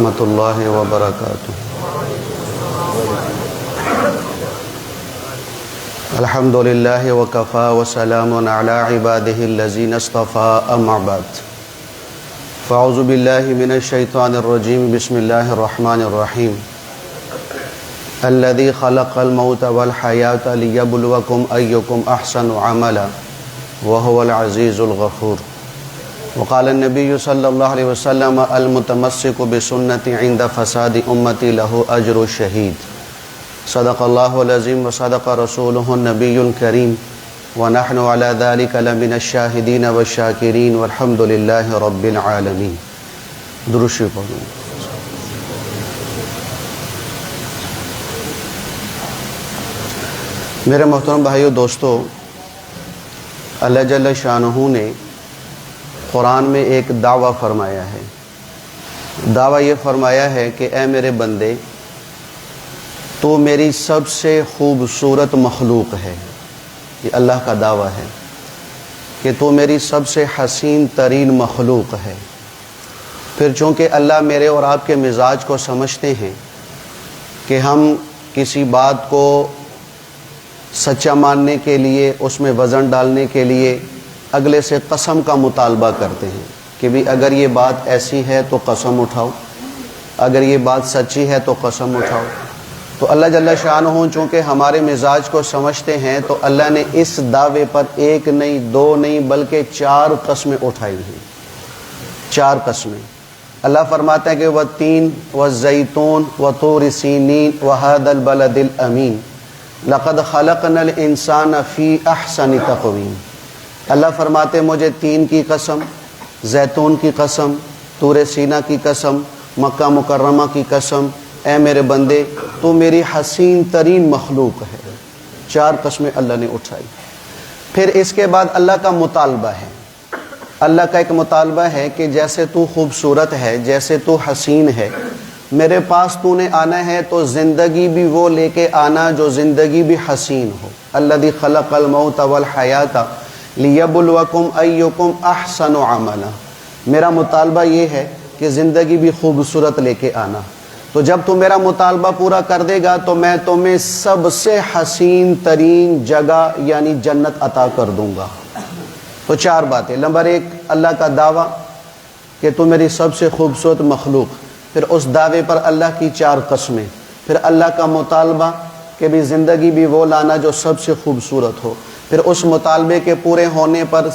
ورحمۃ اللہ وبرکاتہ۔ الحمد للہ وکفی وسلام علی عبادہ الذین اصطفی، اما بعد فاعوذ باللہ من الشیطان الرجیم، بسم اللہ الرحمن الرحیم۔ الذی خلق الموت والحیاۃ لیبلوکم ایکم احسن عملا وهو العزیز الغفور۔ وقال النبی صلی اللہ علیہ وسلم المتمسک بسنتی عند فساد امتی له اجر الشہید۔ صدق اللہ العظیم وصدق رسولہ النبی الکریم، ونحن علی ذلک لمن الشاہدین والشاکرین والحمد للہ رب العالمین۔ درود شریف پڑھیں۔ میرے محترم بھائیو دوستو، اللہ جل شانہ نے قرآن میں ایک دعویٰ فرمایا ہے۔ دعویٰ یہ فرمایا ہے کہ اے میرے بندے، تو میری سب سے خوبصورت مخلوق ہے۔ یہ اللہ کا دعویٰ ہے کہ تو میری سب سے حسین ترین مخلوق ہے۔ پھر چونکہ اللہ میرے اور آپ کے مزاج کو سمجھتے ہیں کہ ہم کسی بات کو سچا ماننے کے لیے، اس میں وزن ڈالنے کے لیے اگلے سے قسم کا مطالبہ کرتے ہیں کہ بھی اگر یہ بات ایسی ہے تو قسم اٹھاؤ، اگر یہ بات سچی ہے تو قسم اٹھاؤ۔ تو اللہ جل شانہ چونکہ ہمارے مزاج کو سمجھتے ہیں، تو اللہ نے اس دعوے پر ایک نہیں، دو نہیں، بلکہ 4 قسمیں اٹھائی ہیں۔ 4 قسمیں۔ اللہ فرماتا ہے کہ والتین والزیتون وطور سینین وہذا البلد الامین لقد خلقنا الانسان فی احسن تقویم۔ اللہ فرماتے ہیں مجھے تین کی قسم، زیتون کی قسم، طور سینا کی قسم، مکہ مکرمہ کی قسم، اے میرے بندے تو میری حسین ترین مخلوق ہے۔ 4 قسمیں اللہ نے اٹھائی۔ پھر اس کے بعد اللہ کا مطالبہ ہے۔ اللہ کا ایک مطالبہ ہے کہ جیسے تو خوبصورت ہے، جیسے تو حسین ہے، میرے پاس تو نے آنا ہے تو زندگی بھی وہ لے کے آنا جو زندگی بھی حسین ہو۔ الذی خلق الموت والحیات لیبلوکم ایکم احسن عملا۔ میرا مطالبہ یہ ہے کہ زندگی بھی خوبصورت لے کے آنا۔ تو جب تو میرا مطالبہ پورا کر دے گا تو میں تمہیں سب سے حسین ترین جگہ یعنی جنت عطا کر دوں گا۔ تو 4 باتیں۔ نمبر 1 اللہ کا دعویٰ کہ تو میری سب سے خوبصورت مخلوق۔ پھر اس دعوے پر اللہ کی 4 قسمیں۔ پھر اللہ کا مطالبہ کہ بھی زندگی بھی وہ لانا جو سب سے خوبصورت ہو۔ پھر اس مطالبے کے پورے ہونے پر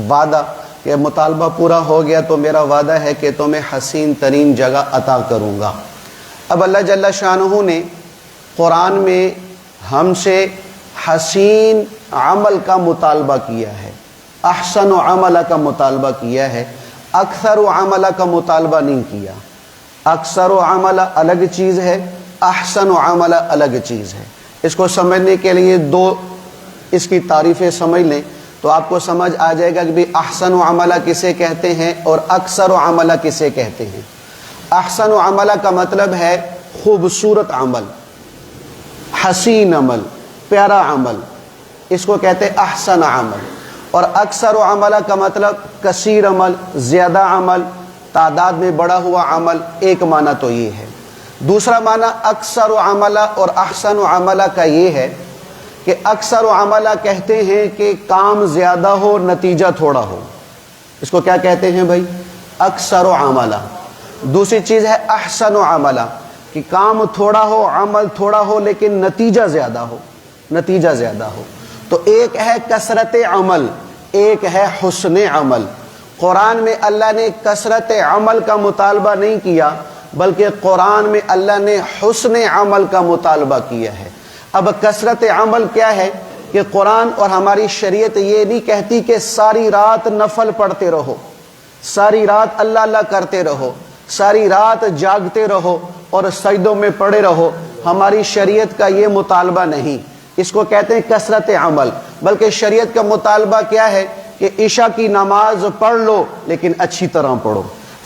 وعدہ کہ مطالبہ پورا ہو گیا تو میرا وعدہ ہے کہ تمہیں حسین ترین جگہ عطا کروں گا۔ اب اللہ جل شانہ نے قرآن میں ہم سے حسین عمل کا مطالبہ کیا ہے، احسن عمل کا مطالبہ کیا ہے، اکثر عمل کا مطالبہ نہیں کیا۔ اکثر عمل الگ چیز ہے، احسن عمل الگ چیز ہے۔ اس کو سمجھنے کے لیے 2 اس کی تعریفیں سمجھ لیں تو آپ کو سمجھ آ جائے گا کہ بھی احسن عمل کسے کہتے ہیں اور اکثر عمل کسے کہتے ہیں۔ احسن عمل کا مطلب ہے خوبصورت عمل، حسین عمل، پیارا عمل، اس کو کہتے ہیں احسن عمل۔ اور اکثر عمل کا مطلب کثیر عمل، زیادہ عمل، تعداد میں بڑا ہوا عمل۔ ایک معنی تو یہ ہے۔ دوسرا معنی اکثر عمل اور احسن عمل کا یہ ہے کہ اکثر عمل کہتے ہیں کہ کام زیادہ ہو، نتیجہ تھوڑا ہو۔ اس کو کیا کہتے ہیں بھائی؟ اکثر عمل۔ دوسری چیز ہے احسن عمل، کہ کام تھوڑا ہو، عمل تھوڑا ہو، لیکن نتیجہ زیادہ ہو، نتیجہ زیادہ ہو۔ تو ایک ہے کثرت عمل، ایک ہے حسن عمل۔ قرآن میں اللہ نے کثرت عمل کا مطالبہ نہیں کیا، بلکہ قرآن میں اللہ نے حسن عمل کا مطالبہ کیا ہے۔ اب کثرت عمل کیا ہے کہ قرآن اور ہماری شریعت یہ نہیں کہتی کہ ساری رات نفل پڑھتے رہو، ساری رات اللہ اللہ کرتے رہو، ساری رات جاگتے رہو اور سجدوں میں پڑے رہو۔ ہماری شریعت کا یہ مطالبہ نہیں، اس کو کہتے ہیں کثرت عمل۔ بلکہ شریعت کا مطالبہ کیا ہے کہ عشاء کی نماز پڑھ لو لیکن اچھی طرح پڑھو،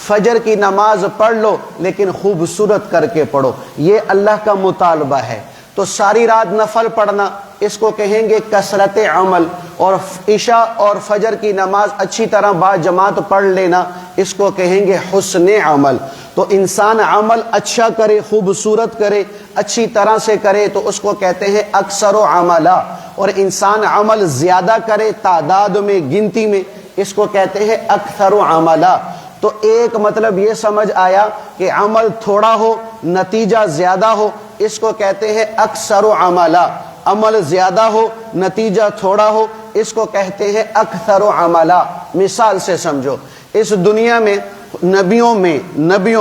فجر کی نماز پڑھ لو لیکن خوبصورت کر کے پڑھو۔ یہ اللہ کا مطالبہ ہے۔ تو ساری رات نفل پڑھنا اس کو کہیں گے کثرت عمل، اور عشاء اور فجر کی نماز اچھی طرح با جماعت پڑھ لینا اس کو کہیں گے حسن عمل۔ تو انسان عمل اچھا کرے، خوبصورت کرے، اچھی طرح سے کرے تو اس کو کہتے ہیں اکثر و عملہ، اور انسان عمل زیادہ کرے تعداد میں، گنتی میں، اس کو کہتے ہیں اکثر و عملہ۔ تو ایک مطلب یہ سمجھ آیا کہ عمل تھوڑا ہو نتیجہ زیادہ ہو، اس کو کہتے ہیں اکثر و عملہ۔ عمل زیادہ ہو نتیجہ تھوڑا ہو، اس کو کہتے ہیں اکثر و عملہ۔ مثال سے سمجھو، اس دنیا میں نبیوں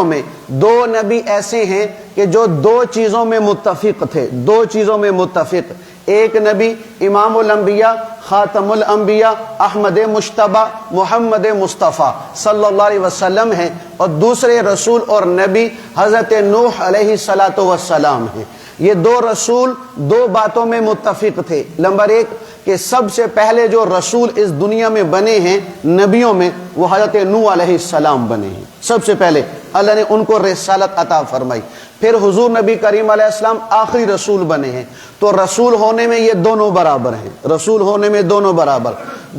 میں دو نبی ایسے ہیں کہ جو دو چیزوں میں متفق تھے، دو چیزوں میں متفق۔ ایک نبی امام الانبیاء خاتم الانبیاء احمد مجتبی محمد مصطفیٰ صلی اللہ علیہ وسلم ہیں، اور دوسرے رسول اور نبی حضرت نوح علیہ الصلاۃ والسلام ہیں۔ یہ دو رسول دو باتوں میں متفق تھے۔ نمبر ایک کہ سب سے پہلے جو رسول اس دنیا میں بنے ہیں نبیوں میں، وہ حضرت نوح علیہ السلام بنے ہیں۔ سب سے پہلے اللہ نے ان کو رسالت عطا فرمائی۔ پھر حضور نبی کریم علیہ السلام آخری رسول بنے ہیں۔ تو رسول ہونے میں یہ دونوں برابر ہیں، رسول ہونے میں دونوں برابر۔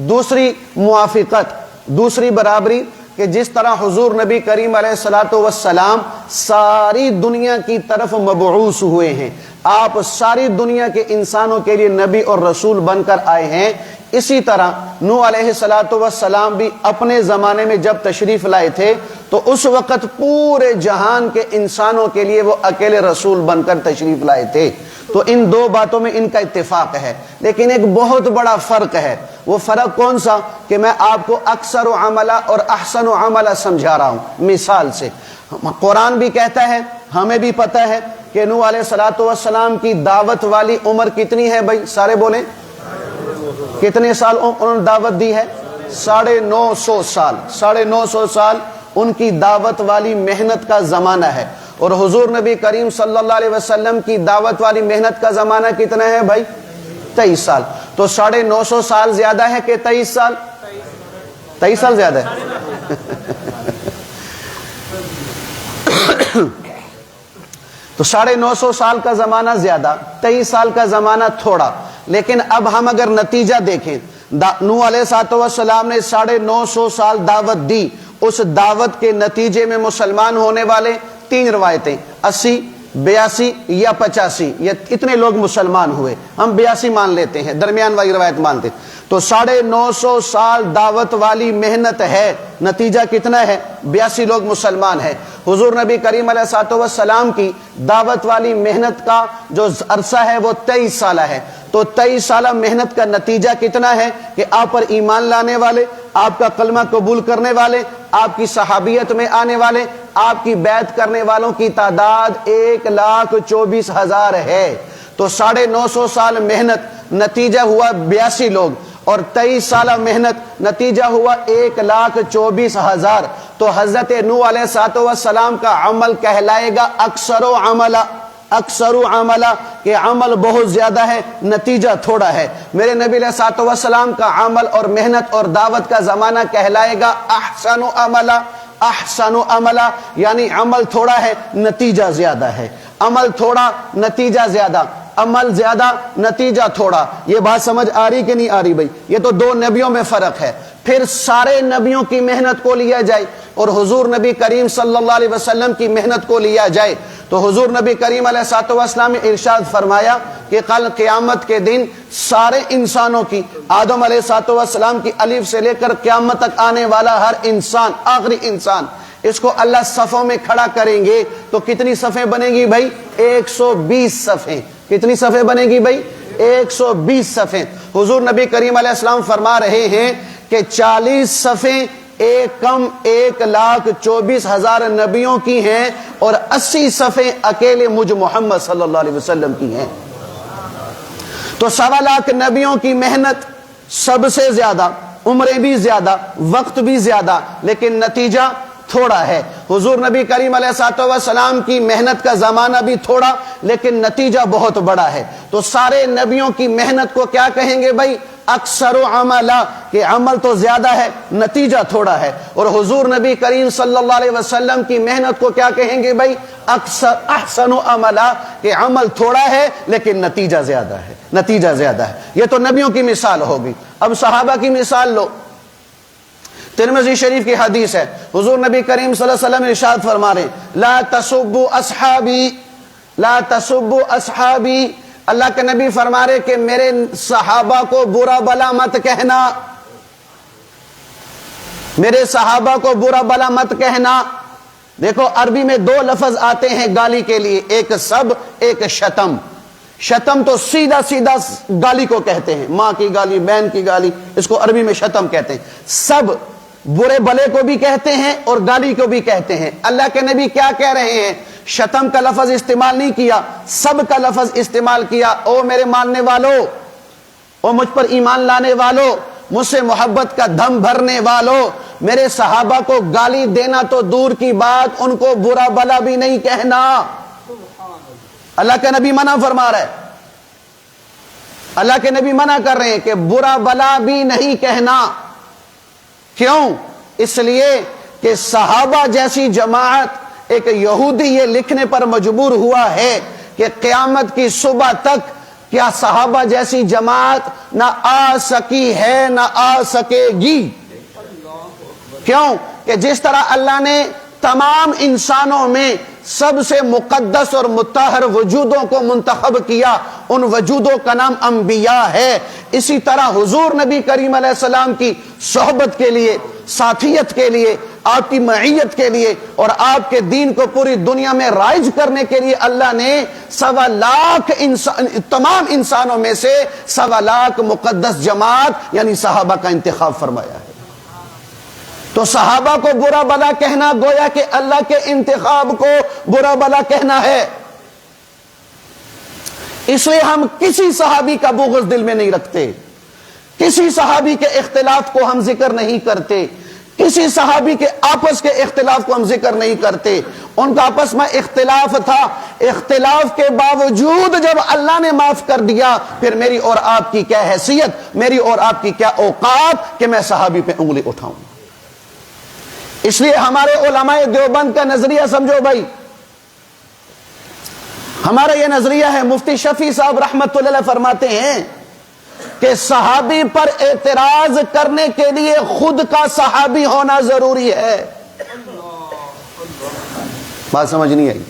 دوسری موافقت، دوسری برابری کہ جس طرح حضور نبی کریم علیہ الصلاۃ والسلام ساری دنیا کی طرف مبعوث ہوئے ہیں، آپ ساری دنیا کے انسانوں کے لیے نبی اور رسول بن کر آئے ہیں، اسی طرح نوح علیہ الصلاۃ والسلام بھی اپنے زمانے میں جب تشریف لائے تھے تو اس وقت پورے جہان کے انسانوں کے لیے وہ اکیلے رسول بن کر تشریف لائے تھے۔ تو ان دو باتوں میں ان کا اتفاق ہے، لیکن ایک بہت بڑا فرق ہے۔ وہ فرق کون سا؟ کہ میں آپ کو اکثر و عملہ اور احسن و عملہ سمجھا رہا ہوں مثال سے۔ قرآن بھی کہتا ہے، ہمیں بھی پتہ ہے کہ نوح علیہ الصلاۃ والسلام کی دعوت والی عمر کتنی ہے بھائی؟ سارے بولیں، کتنے سال انہوں نے دعوت دی ہے؟ 950 سال۔ 950 سال ان کی دعوت والی محنت کا زمانہ ہے، اور حضور نبی کریم صلی اللہ علیہ وسلم کی دعوت والی محنت کا زمانہ کتنا ہے بھائی؟ 23 سال۔ تو 950 سال زیادہ ہے کہ 23 سال؟ 23 سال زیادہ ہے۔ تو 950 سال کا زمانہ زیادہ، 23 سال کا زمانہ تھوڑا۔ لیکن اب ہم اگر نتیجہ دیکھیں، نوح علیہ السلام نے 950 سال دعوت دی، اس دعوت کے نتیجے میں مسلمان ہونے والے 3 روایتیں، 80، 82 یا 85، یہ اتنے لوگ مسلمان ہوئے۔ ہم 82 مان لیتے ہیں، درمیان والی روایت مانتے ہیں۔ تو 950 سال دعوت والی محنت ہے، نتیجہ کتنا ہے؟ 82 لوگ مسلمان ہیں۔ حضور نبی کریم علیہ السلام کی دعوت والی محنت کا جو عرصہ ہے وہ 23 سالہ ہے۔ تو 23 سالہ محنت کا نتیجہ کتنا ہے کہ آپ پر ایمان لانے والے، آپ کا کلمہ قبول کرنے والے، آپ کی صحابیت میں آنے والے، آپ کی بیعت کرنے والوں کی تعداد 1,24,000 ہے۔ تو 950 سال محنت نتیجہ ہوا 82 لوگ، اور 23 سالہ محنت نتیجہ ہوا 1,24,000۔ تو حضرت نوح علیہ السلام کا عمل کہلائے گا اکثر و عملہ، اکثر و عملہ، کہ عمل بہت زیادہ ہے نتیجہ تھوڑا ہے۔ میرے نبی علیہ السلام کا عمل اور محنت اور دعوت کا زمانہ کہلائے گا احسن و عملہ، احسن و عملہ، یعنی عمل تھوڑا ہے نتیجہ زیادہ ہے، عمل تھوڑا نتیجہ زیادہ، عمل زیادہ نتیجہ تھوڑا۔ یہ بات سمجھ آ رہی کہ نہیں آ رہی بھائی؟ یہ تو دو نبیوں میں فرق ہے۔ پھر سارے نبیوں کی محنت کو لیا جائے اور حضور نبی کریم صلی اللہ علیہ وسلم کی محنت کو لیا جائے تو حضور نبی کریم علیہ السلام نے ارشاد فرمایا کہ کل قیامت کے دن سارے انسانوں کی، آدم علیہ السلام کی الف سے لے کر قیامت تک آنے والا ہر انسان، آخری انسان، اس کو اللہ صفوں میں کھڑا کریں گے تو کتنی صفیں بنے گی بھائی؟ 120 صفیں۔ کتنی صفیں بنے گی بھائی؟ 120 صفیں۔ حضور نبی کریم علیہ السلام فرما رہے ہیں کہ 40 صفیں ایک کم 1,24,000 نبیوں کی ہیں، اور 80 صفیں اکیلے مجھ محمد صلی اللہ علیہ وسلم کی ہیں۔ تو 1.25 لاکھ نبیوں کی محنت سب سے زیادہ، عمریں بھی زیادہ، وقت بھی زیادہ، لیکن نتیجہ تھوڑا ہے۔ حضور نبی کریم علیہ السلام کی محنت کا زمانہ بھی تھوڑا، لیکن نتیجہ بہت بڑا ہے۔ تو سارے نبیوں کی محنت کو کیا کہیں گے بھائی؟ اکثر عملا کہ عمل تو زیادہ ہے نتیجہ تھوڑا ہے. اور حضور نبی کریم صلی اللہ علیہ وسلم کی محنت کو کیا کہیں گے بھائی؟ اکثر احسن عملا کہ عمل تھوڑا ہے لیکن نتیجہ زیادہ ہے، نتیجہ زیادہ ہے. یہ تو نبیوں کی مثال ہوگی. اب صحابہ کی مثال لو. ترمذی شریف کی حدیث ہے، حضور نبی کریم صلی اللہ علیہ وسلم ارشاد فرما رہے ہیں لا تسبوا اصحابی، لا تسبوا اصحابی. اللہ کے نبی فرما رہے کہ میرے صحابہ کو برا بلا مت کہنا، میرے صحابہ کو برا بلا مت کہنا. دیکھو عربی میں دو لفظ آتے ہیں گالی کے لیے، ایک سب ایک شتم. شتم تو سیدھا سیدھا گالی کو کہتے ہیں، ماں کی گالی، بہن کی گالی، اس کو عربی میں شتم کہتے ہیں. سب برے بلے کو بھی کہتے ہیں اور گالی کو بھی کہتے ہیں. اللہ کے نبی کیا کہہ رہے ہیں؟ شتم کا لفظ استعمال نہیں کیا، سب کا لفظ استعمال کیا. او میرے ماننے والو، او مجھ پر ایمان لانے والو، مجھ سے محبت کا دم بھرنے والو، میرے صحابہ کو گالی دینا تو دور کی بات، ان کو برا بلا بھی نہیں کہنا. اللہ کے نبی منع فرما رہے، اللہ کے نبی منع کر رہے ہیں کہ برا بلا بھی نہیں کہنا. کیوں؟ اس لیے کہ صحابہ جیسی جماعت، ایک یہودی یہ لکھنے پر مجبور ہوا ہے کہ قیامت کی صبح تک کیا صحابہ جیسی جماعت نہ آ سکی ہے نہ آ سکے گی. کیوں؟ کہ جس طرح اللہ نے تمام انسانوں میں سب سے مقدس اور مطہر وجودوں کو منتخب کیا، ان وجودوں کا نام انبیاء ہے، اسی طرح حضور نبی کریم علیہ السلام کی صحبت کے لیے، ساتھیت کے لیے، آپ کی معیت کے لیے اور آپ کے دین کو پوری دنیا میں رائج کرنے کے لیے اللہ نے 1.25 تمام انسانوں میں سے 1.25 مقدس جماعت یعنی صحابہ کا انتخاب فرمایا ہے. تو صحابہ کو برا بلا کہنا گویا کہ اللہ کے انتخاب کو برا بلا کہنا ہے. اس لیے ہم کسی صحابی کا بغض دل میں نہیں رکھتے، کسی صحابی کے اختلاف کو ہم ذکر نہیں کرتے، کسی صحابی کے آپس کے اختلاف کو ہم ذکر نہیں کرتے. ان کا آپس میں اختلاف تھا، اختلاف کے باوجود جب اللہ نے معاف کر دیا، پھر میری اور آپ کی کیا حیثیت، میری اور آپ کی کیا اوقات کہ میں صحابی پہ انگلی اٹھاؤں. اس لیے ہمارے علماء دیوبند کا نظریہ سمجھو بھائی، ہمارا یہ نظریہ ہے. مفتی شفیع صاحب رحمت اللہ علیہ فرماتے ہیں کہ صحابی پر اعتراض کرنے کے لیے خود کا صحابی ہونا ضروری ہے. بات سمجھ نہیں آئی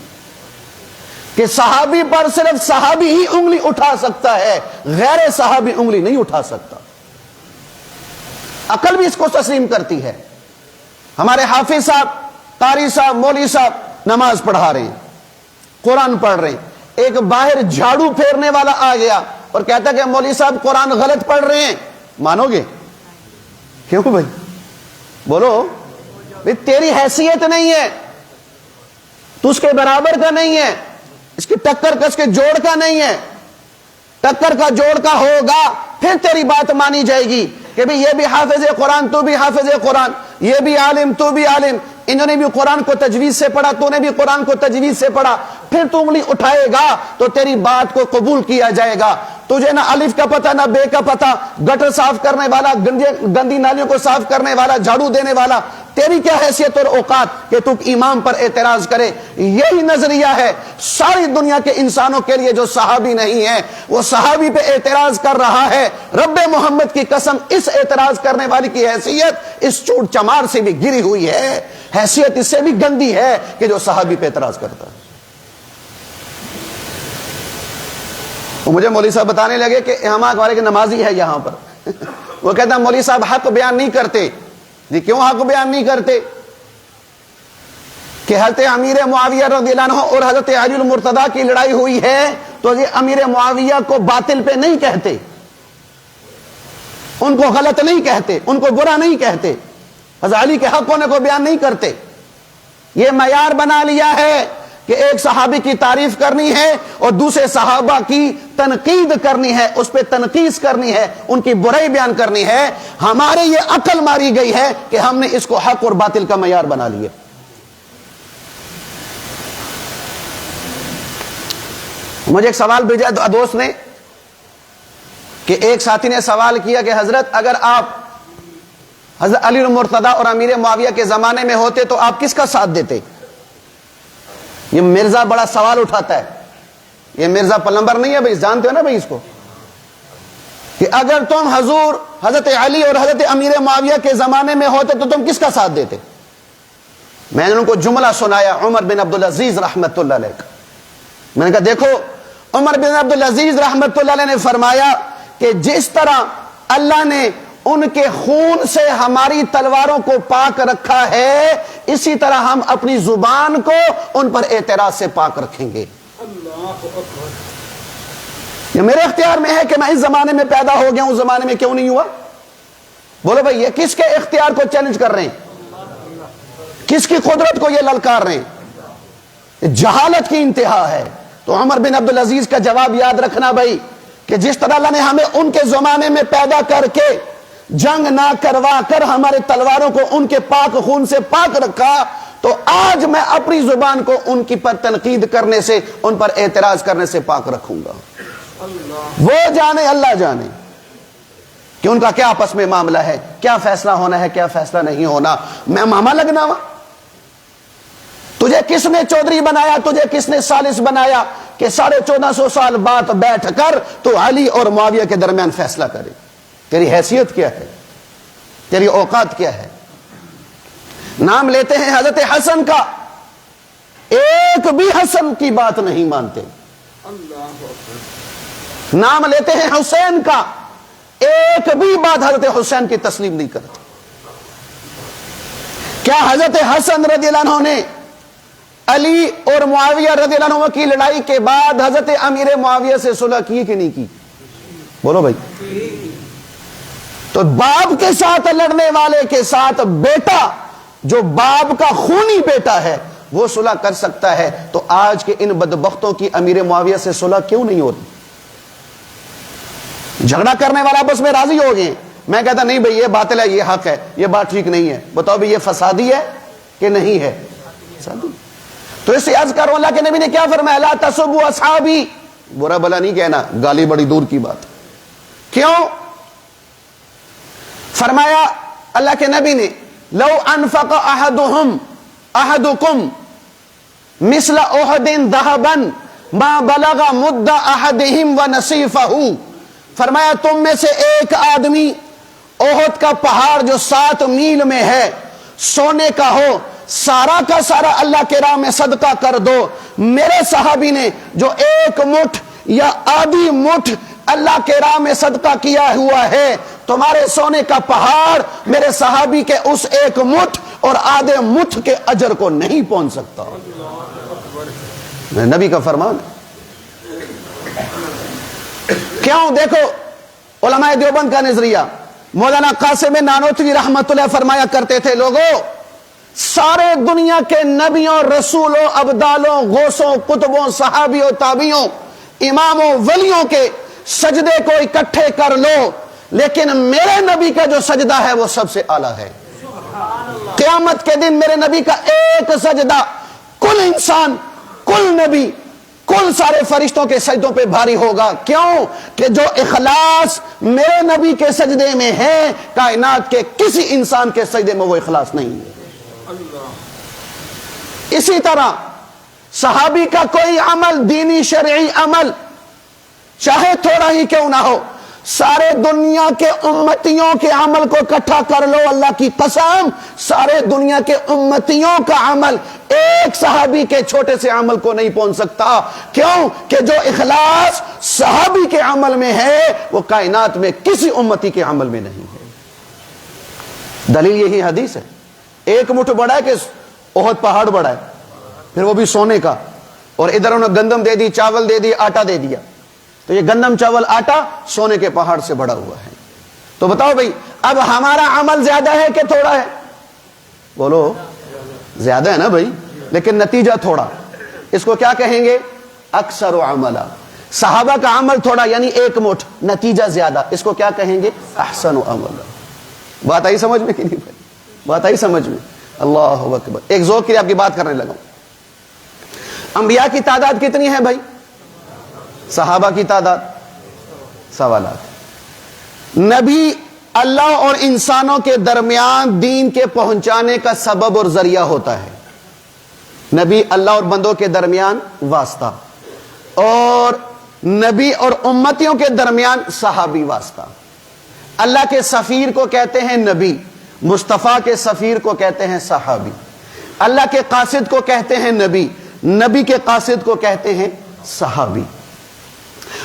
کہ صحابی پر صرف صحابی ہی انگلی اٹھا سکتا ہے، غیر صحابی انگلی نہیں اٹھا سکتا. عقل بھی اس کو تسلیم کرتی ہے. ہمارے حافظ صاحب، قاری صاحب، مولوی صاحب نماز پڑھا رہے ہیں، قرآن پڑھ رہے ہیں، ایک باہر جھاڑو پھیرنے والا آ گیا اور کہتا کہ مولوی صاحب قرآن غلط پڑھ رہے ہیں. مانو گے؟ کیوں بھائی؟ بولو بھائی، تیری حیثیت نہیں ہے، تو اس کے برابر کا نہیں ہے، اس کی ٹکر کا، اس کے جوڑ کا نہیں ہے. ٹکر کا جوڑ کا ہوگا پھر تیری بات مانی جائے گی کہ بھی یہ بھی حافظ قرآن، تو بھی حافظ قرآن، یہ بھی عالم، تو بھی عالم، انہوں نے بھی قرآن کو تجوید سے پڑھا، تو نے بھی قرآن کو تجوید سے پڑھا. پھر تو انگلی اٹھائے گا تو تیری بات کو قبول کیا جائے گا. تجھے نہ الف کا پتہ نہ بے کا پتہ، گٹر صاف کرنے والا، گندی نالیوں کو صاف کرنے والا، جھاڑو دینے والا، تیری کیا حیثیت اور اوقات کہ تو امام پر اعتراض کرے. یہی نظریہ ہے ساری دنیا کے انسانوں کے لیے. جو صحابی نہیں ہے وہ صحابی پہ اعتراض کر رہا ہے. رب محمد کی قسم، اس اعتراض کرنے والی کی حیثیت اس چوٹ چمار سے بھی گری ہوئی ہے، حیثیت اس سے بھی گندی ہے کہ جو صحابی پہ اعتراض کرتا ہے. مجھے مولوی صاحب بتانے لگے کہ ہمارے کے نمازی ہے یہاں پر وہ کہتا ہے مولوی صاحب حق بیان نہیں کرتے. جی کیوں حق بیان نہیں کرتے؟ کہ حضرت امیر معاویہ رضی اللہ عنہ اور حضرت علی المرتضیٰ کی لڑائی ہوئی ہے تو یہ امیر معاویہ کو باطل پہ نہیں کہتے، ان کو غلط نہیں کہتے، ان کو برا نہیں کہتے، حضرت علی کے حق ہونے کو بیان نہیں کرتے. یہ معیار بنا لیا ہے کہ ایک صحابی کی تعریف کرنی ہے اور دوسرے صحابہ کی تنقید کرنی ہے، اس پہ تنقید کرنی ہے، ان کی برائی بیان کرنی ہے. ہمارے یہ عقل ماری گئی ہے کہ ہم نے اس کو حق اور باطل کا معیار بنا لیا. مجھے ایک سوال بھیجا دوست نے کہ ایک ساتھی نے سوال کیا کہ حضرت اگر آپ حضرت علی المرتضیٰ اور امیر معاویہ کے زمانے میں ہوتے تو آپ کس کا ساتھ دیتے؟ یہ مرزا بڑا سوال اٹھاتا ہے. یہ مرزا پلمبر نہیں ہے بھائی، جانتے ہو نا بھائی اس کو، کہ اگر تم حضور حضرت علی اور حضرت امیر معاویہ کے زمانے میں ہوتے تو تم کس کا ساتھ دیتے؟ میں نے ان کو جملہ سنایا عمر بن عبدالعزیز رحمت اللہ علیہ کا. میں نے کہا دیکھو، عمر بن عبدالعزیز رحمت اللہ علیہ نے فرمایا کہ جس طرح اللہ نے ان کے خون سے ہماری تلواروں کو پاک رکھا ہے، اسی طرح ہم اپنی زبان کو ان پر اعتراض سے پاک رکھیں گے. یہ میرے اختیار میں ہے کہ میں اس زمانے میں پیدا ہو گیا ہوں، اس زمانے میں کیوں نہیں ہوا؟ بولو بھائی، یہ کس کے اختیار کو چیلنج کر رہے ہیں؟ کس کی قدرت کو یہ للکار رہے ہیں؟ جہالت کی انتہا ہے. تو عمر بن عبدالعزیز کا جواب یاد رکھنا بھائی، کہ جس طرح اللہ نے ہمیں ان کے زمانے میں پیدا کر کے جنگ نہ کروا کر ہمارے تلواروں کو ان کے پاک خون سے پاک رکھا، تو آج میں اپنی زبان کو ان کی پر تنقید کرنے سے، ان پر اعتراض کرنے سے پاک رکھوں گا. وہ جانے، اللہ جانے کہ ان کا کیا آپس میں معاملہ ہے، کیا فیصلہ ہونا ہے، کیا فیصلہ نہیں ہونا. میں ماما لگنا وا؟ تجھے کس نے چودھری بنایا، تجھے کس نے سالس بنایا کہ 1450 سال بعد بیٹھ کر تو علی اور معاویہ کے درمیان فیصلہ کرے؟ تیری حیثیت کیا ہے؟ تیری اوقات کیا ہے؟ نام لیتے ہیں حضرت حسن کا، ایک بھی حسن کی بات نہیں مانتے. نام لیتے ہیں حسین کا، ایک بھی بات حضرت حسین کی تسلیم نہیں کرتے. کیا حضرت حسن رضی اللہ عنہ نے علی اور معاویہ رضی اللہ عنہ کی لڑائی کے بعد حضرت امیر معاویہ سے صلح کی کہ نہیں کی؟ بولو بھائی. تو باپ کے ساتھ لڑنے والے کے ساتھ بیٹا، جو باپ کا خونی بیٹا ہے، وہ صلح کر سکتا ہے. تو آج کے ان بدبختوں کی امیر معاویہ سے صلح کیوں نہیں ہوتی؟ جھگڑا کرنے والا آپس میں راضی ہو گئے. میں کہتا نہیں بھئی یہ باطل ہے، یہ حق ہے، یہ بات ٹھیک نہیں ہے. بتاؤ بھئی یہ فسادی ہے کہ نہیں ہے؟ فسادی. تو اس سے عرض کرو، اللہ کے نبی نے کیا فرمایا؟ لا تسبوا اصحابی، برا بلا نہیں کہنا، گالی بڑی دور کی بات. کیوں فرمایا اللہ کے نبی نے؟ لو انفق احدکم مثل احد ذهبا ما بلغ مد احدهم ونصیفہ. فرمایا تم میں سے ایک آدمی احد کا پہاڑ جو 7 میل میں ہے سونے کا ہو، سارا کا سارا اللہ کے راہ میں صدقہ کر دو. میرے صحابی نے جو 1 مٹھ یا آدھی مٹھ اللہ کے راہ میں صدقہ کیا ہوا ہے، تمہارے سونے کا پہاڑ میرے صحابی کے اس 1 مٹھ اور آدھے مٹھ کے اجر کو نہیں پہنچ سکتا. نبی کا فرمان. کیوں؟ دیکھو علماء دیوبند کا نظریہ. مولانا قاسم نانوتوی رحمت اللہ فرمایا کرتے تھے، لوگوں سارے دنیا کے نبیوں، رسولوں، ابدالوں، غوثوں، قطبوں، صحابیوں، تابعیوں، اماموں، ولیوں کے سجدے کو اکٹھے کر لو، لیکن میرے نبی کا جو سجدہ ہے وہ سب سے اعلیٰ ہے. قیامت کے دن میرے نبی کا ایک سجدہ کل انسان، کل نبی، کل سارے فرشتوں کے سجدوں پہ بھاری ہوگا. کیوں؟ کہ جو اخلاص میرے نبی کے سجدے میں ہے، کائنات کے کسی انسان کے سجدے میں وہ اخلاص نہیں ہے. اسی طرح صحابی کا کوئی عمل، دینی شرعی عمل، چاہے تھوڑا ہی کیوں نہ ہو، سارے دنیا کے امتیوں کے عمل کو اکٹھا کر لو، اللہ کی قسم سارے دنیا کے امتیوں کا عمل ایک صحابی کے چھوٹے سے عمل کو نہیں پہنچ سکتا. کیوں؟ کہ جو اخلاص صحابی کے عمل میں ہے وہ کائنات میں کسی امتی کے عمل میں نہیں ہے. دلیل یہی حدیث ہے. 1 مٹھ بڑا ہے کہ احد پہاڑ بڑا ہے، پھر وہ بھی سونے کا، اور ادھر انہوں نے گندم دے دی، چاول دے دی، آٹا دے دیا. تو یہ گندم، چاول، آٹا سونے کے پہاڑ سے بڑا ہوا ہے. تو بتاؤ بھئی اب ہمارا عمل زیادہ ہے کہ تھوڑا ہے؟ بولو زیادہ ہے نا بھئی، لیکن نتیجہ تھوڑا. اس کو کیا کہیں گے؟ اکثر و عملہ. صحابہ کا عمل تھوڑا یعنی 1 مٹھ، نتیجہ زیادہ، اس کو کیا کہیں گے؟ احسن و عملہ. بات آئی سمجھ میں کہ نہیں بھائی؟ بات آئی سمجھ میں؟ اللہ اکبر. ایک ذوق کے لیے آپ کی بات کرنے لگا. انبیاء کی تعداد کتنی ہے بھائی؟ صحابہ کی تعداد 1.25 لاکھ. نبی اللہ اور انسانوں کے درمیان دین کے پہنچانے کا سبب اور ذریعہ ہوتا ہے. نبی اللہ اور بندوں کے درمیان واسطہ، اور نبی اور امتیوں کے درمیان صحابی واسطہ. اللہ کے سفیر کو کہتے ہیں نبی، مصطفیٰ کے سفیر کو کہتے ہیں صحابی. اللہ کے قاصد کو کہتے ہیں نبی، نبی کے قاصد کو کہتے ہیں صحابی.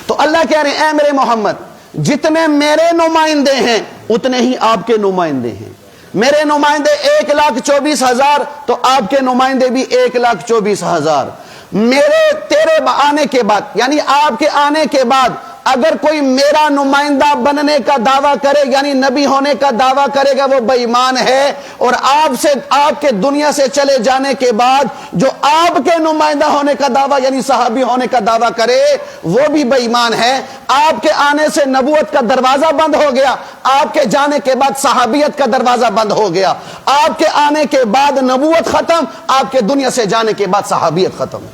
تو اللہ کہہ رہے ہیں اے میرے محمد، جتنے میرے نمائندے ہیں اتنے ہی آپ کے نمائندے ہیں. میرے نمائندے 1,24,000 تو آپ کے نمائندے بھی 1,24,000. میرے تیرے آنے کے بعد، یعنی آپ کے آنے کے بعد اگر کوئی میرا نمائندہ بننے کا دعویٰ کرے، یعنی نبی ہونے کا دعویٰ کرے گا، وہ بے ایمان ہے. اور آپ کے دنیا سے چلے جانے کے بعد جو آپ کے نمائندہ ہونے کا دعویٰ یعنی صحابی ہونے کا دعویٰ کرے وہ بھی بے ایمان ہے. آپ کے آنے سے نبوت کا دروازہ بند ہو گیا، آپ کے جانے کے بعد صحابیت کا دروازہ بند ہو گیا. آپ کے آنے کے بعد نبوت ختم، آپ کے دنیا سے جانے کے بعد صحابیت ختم.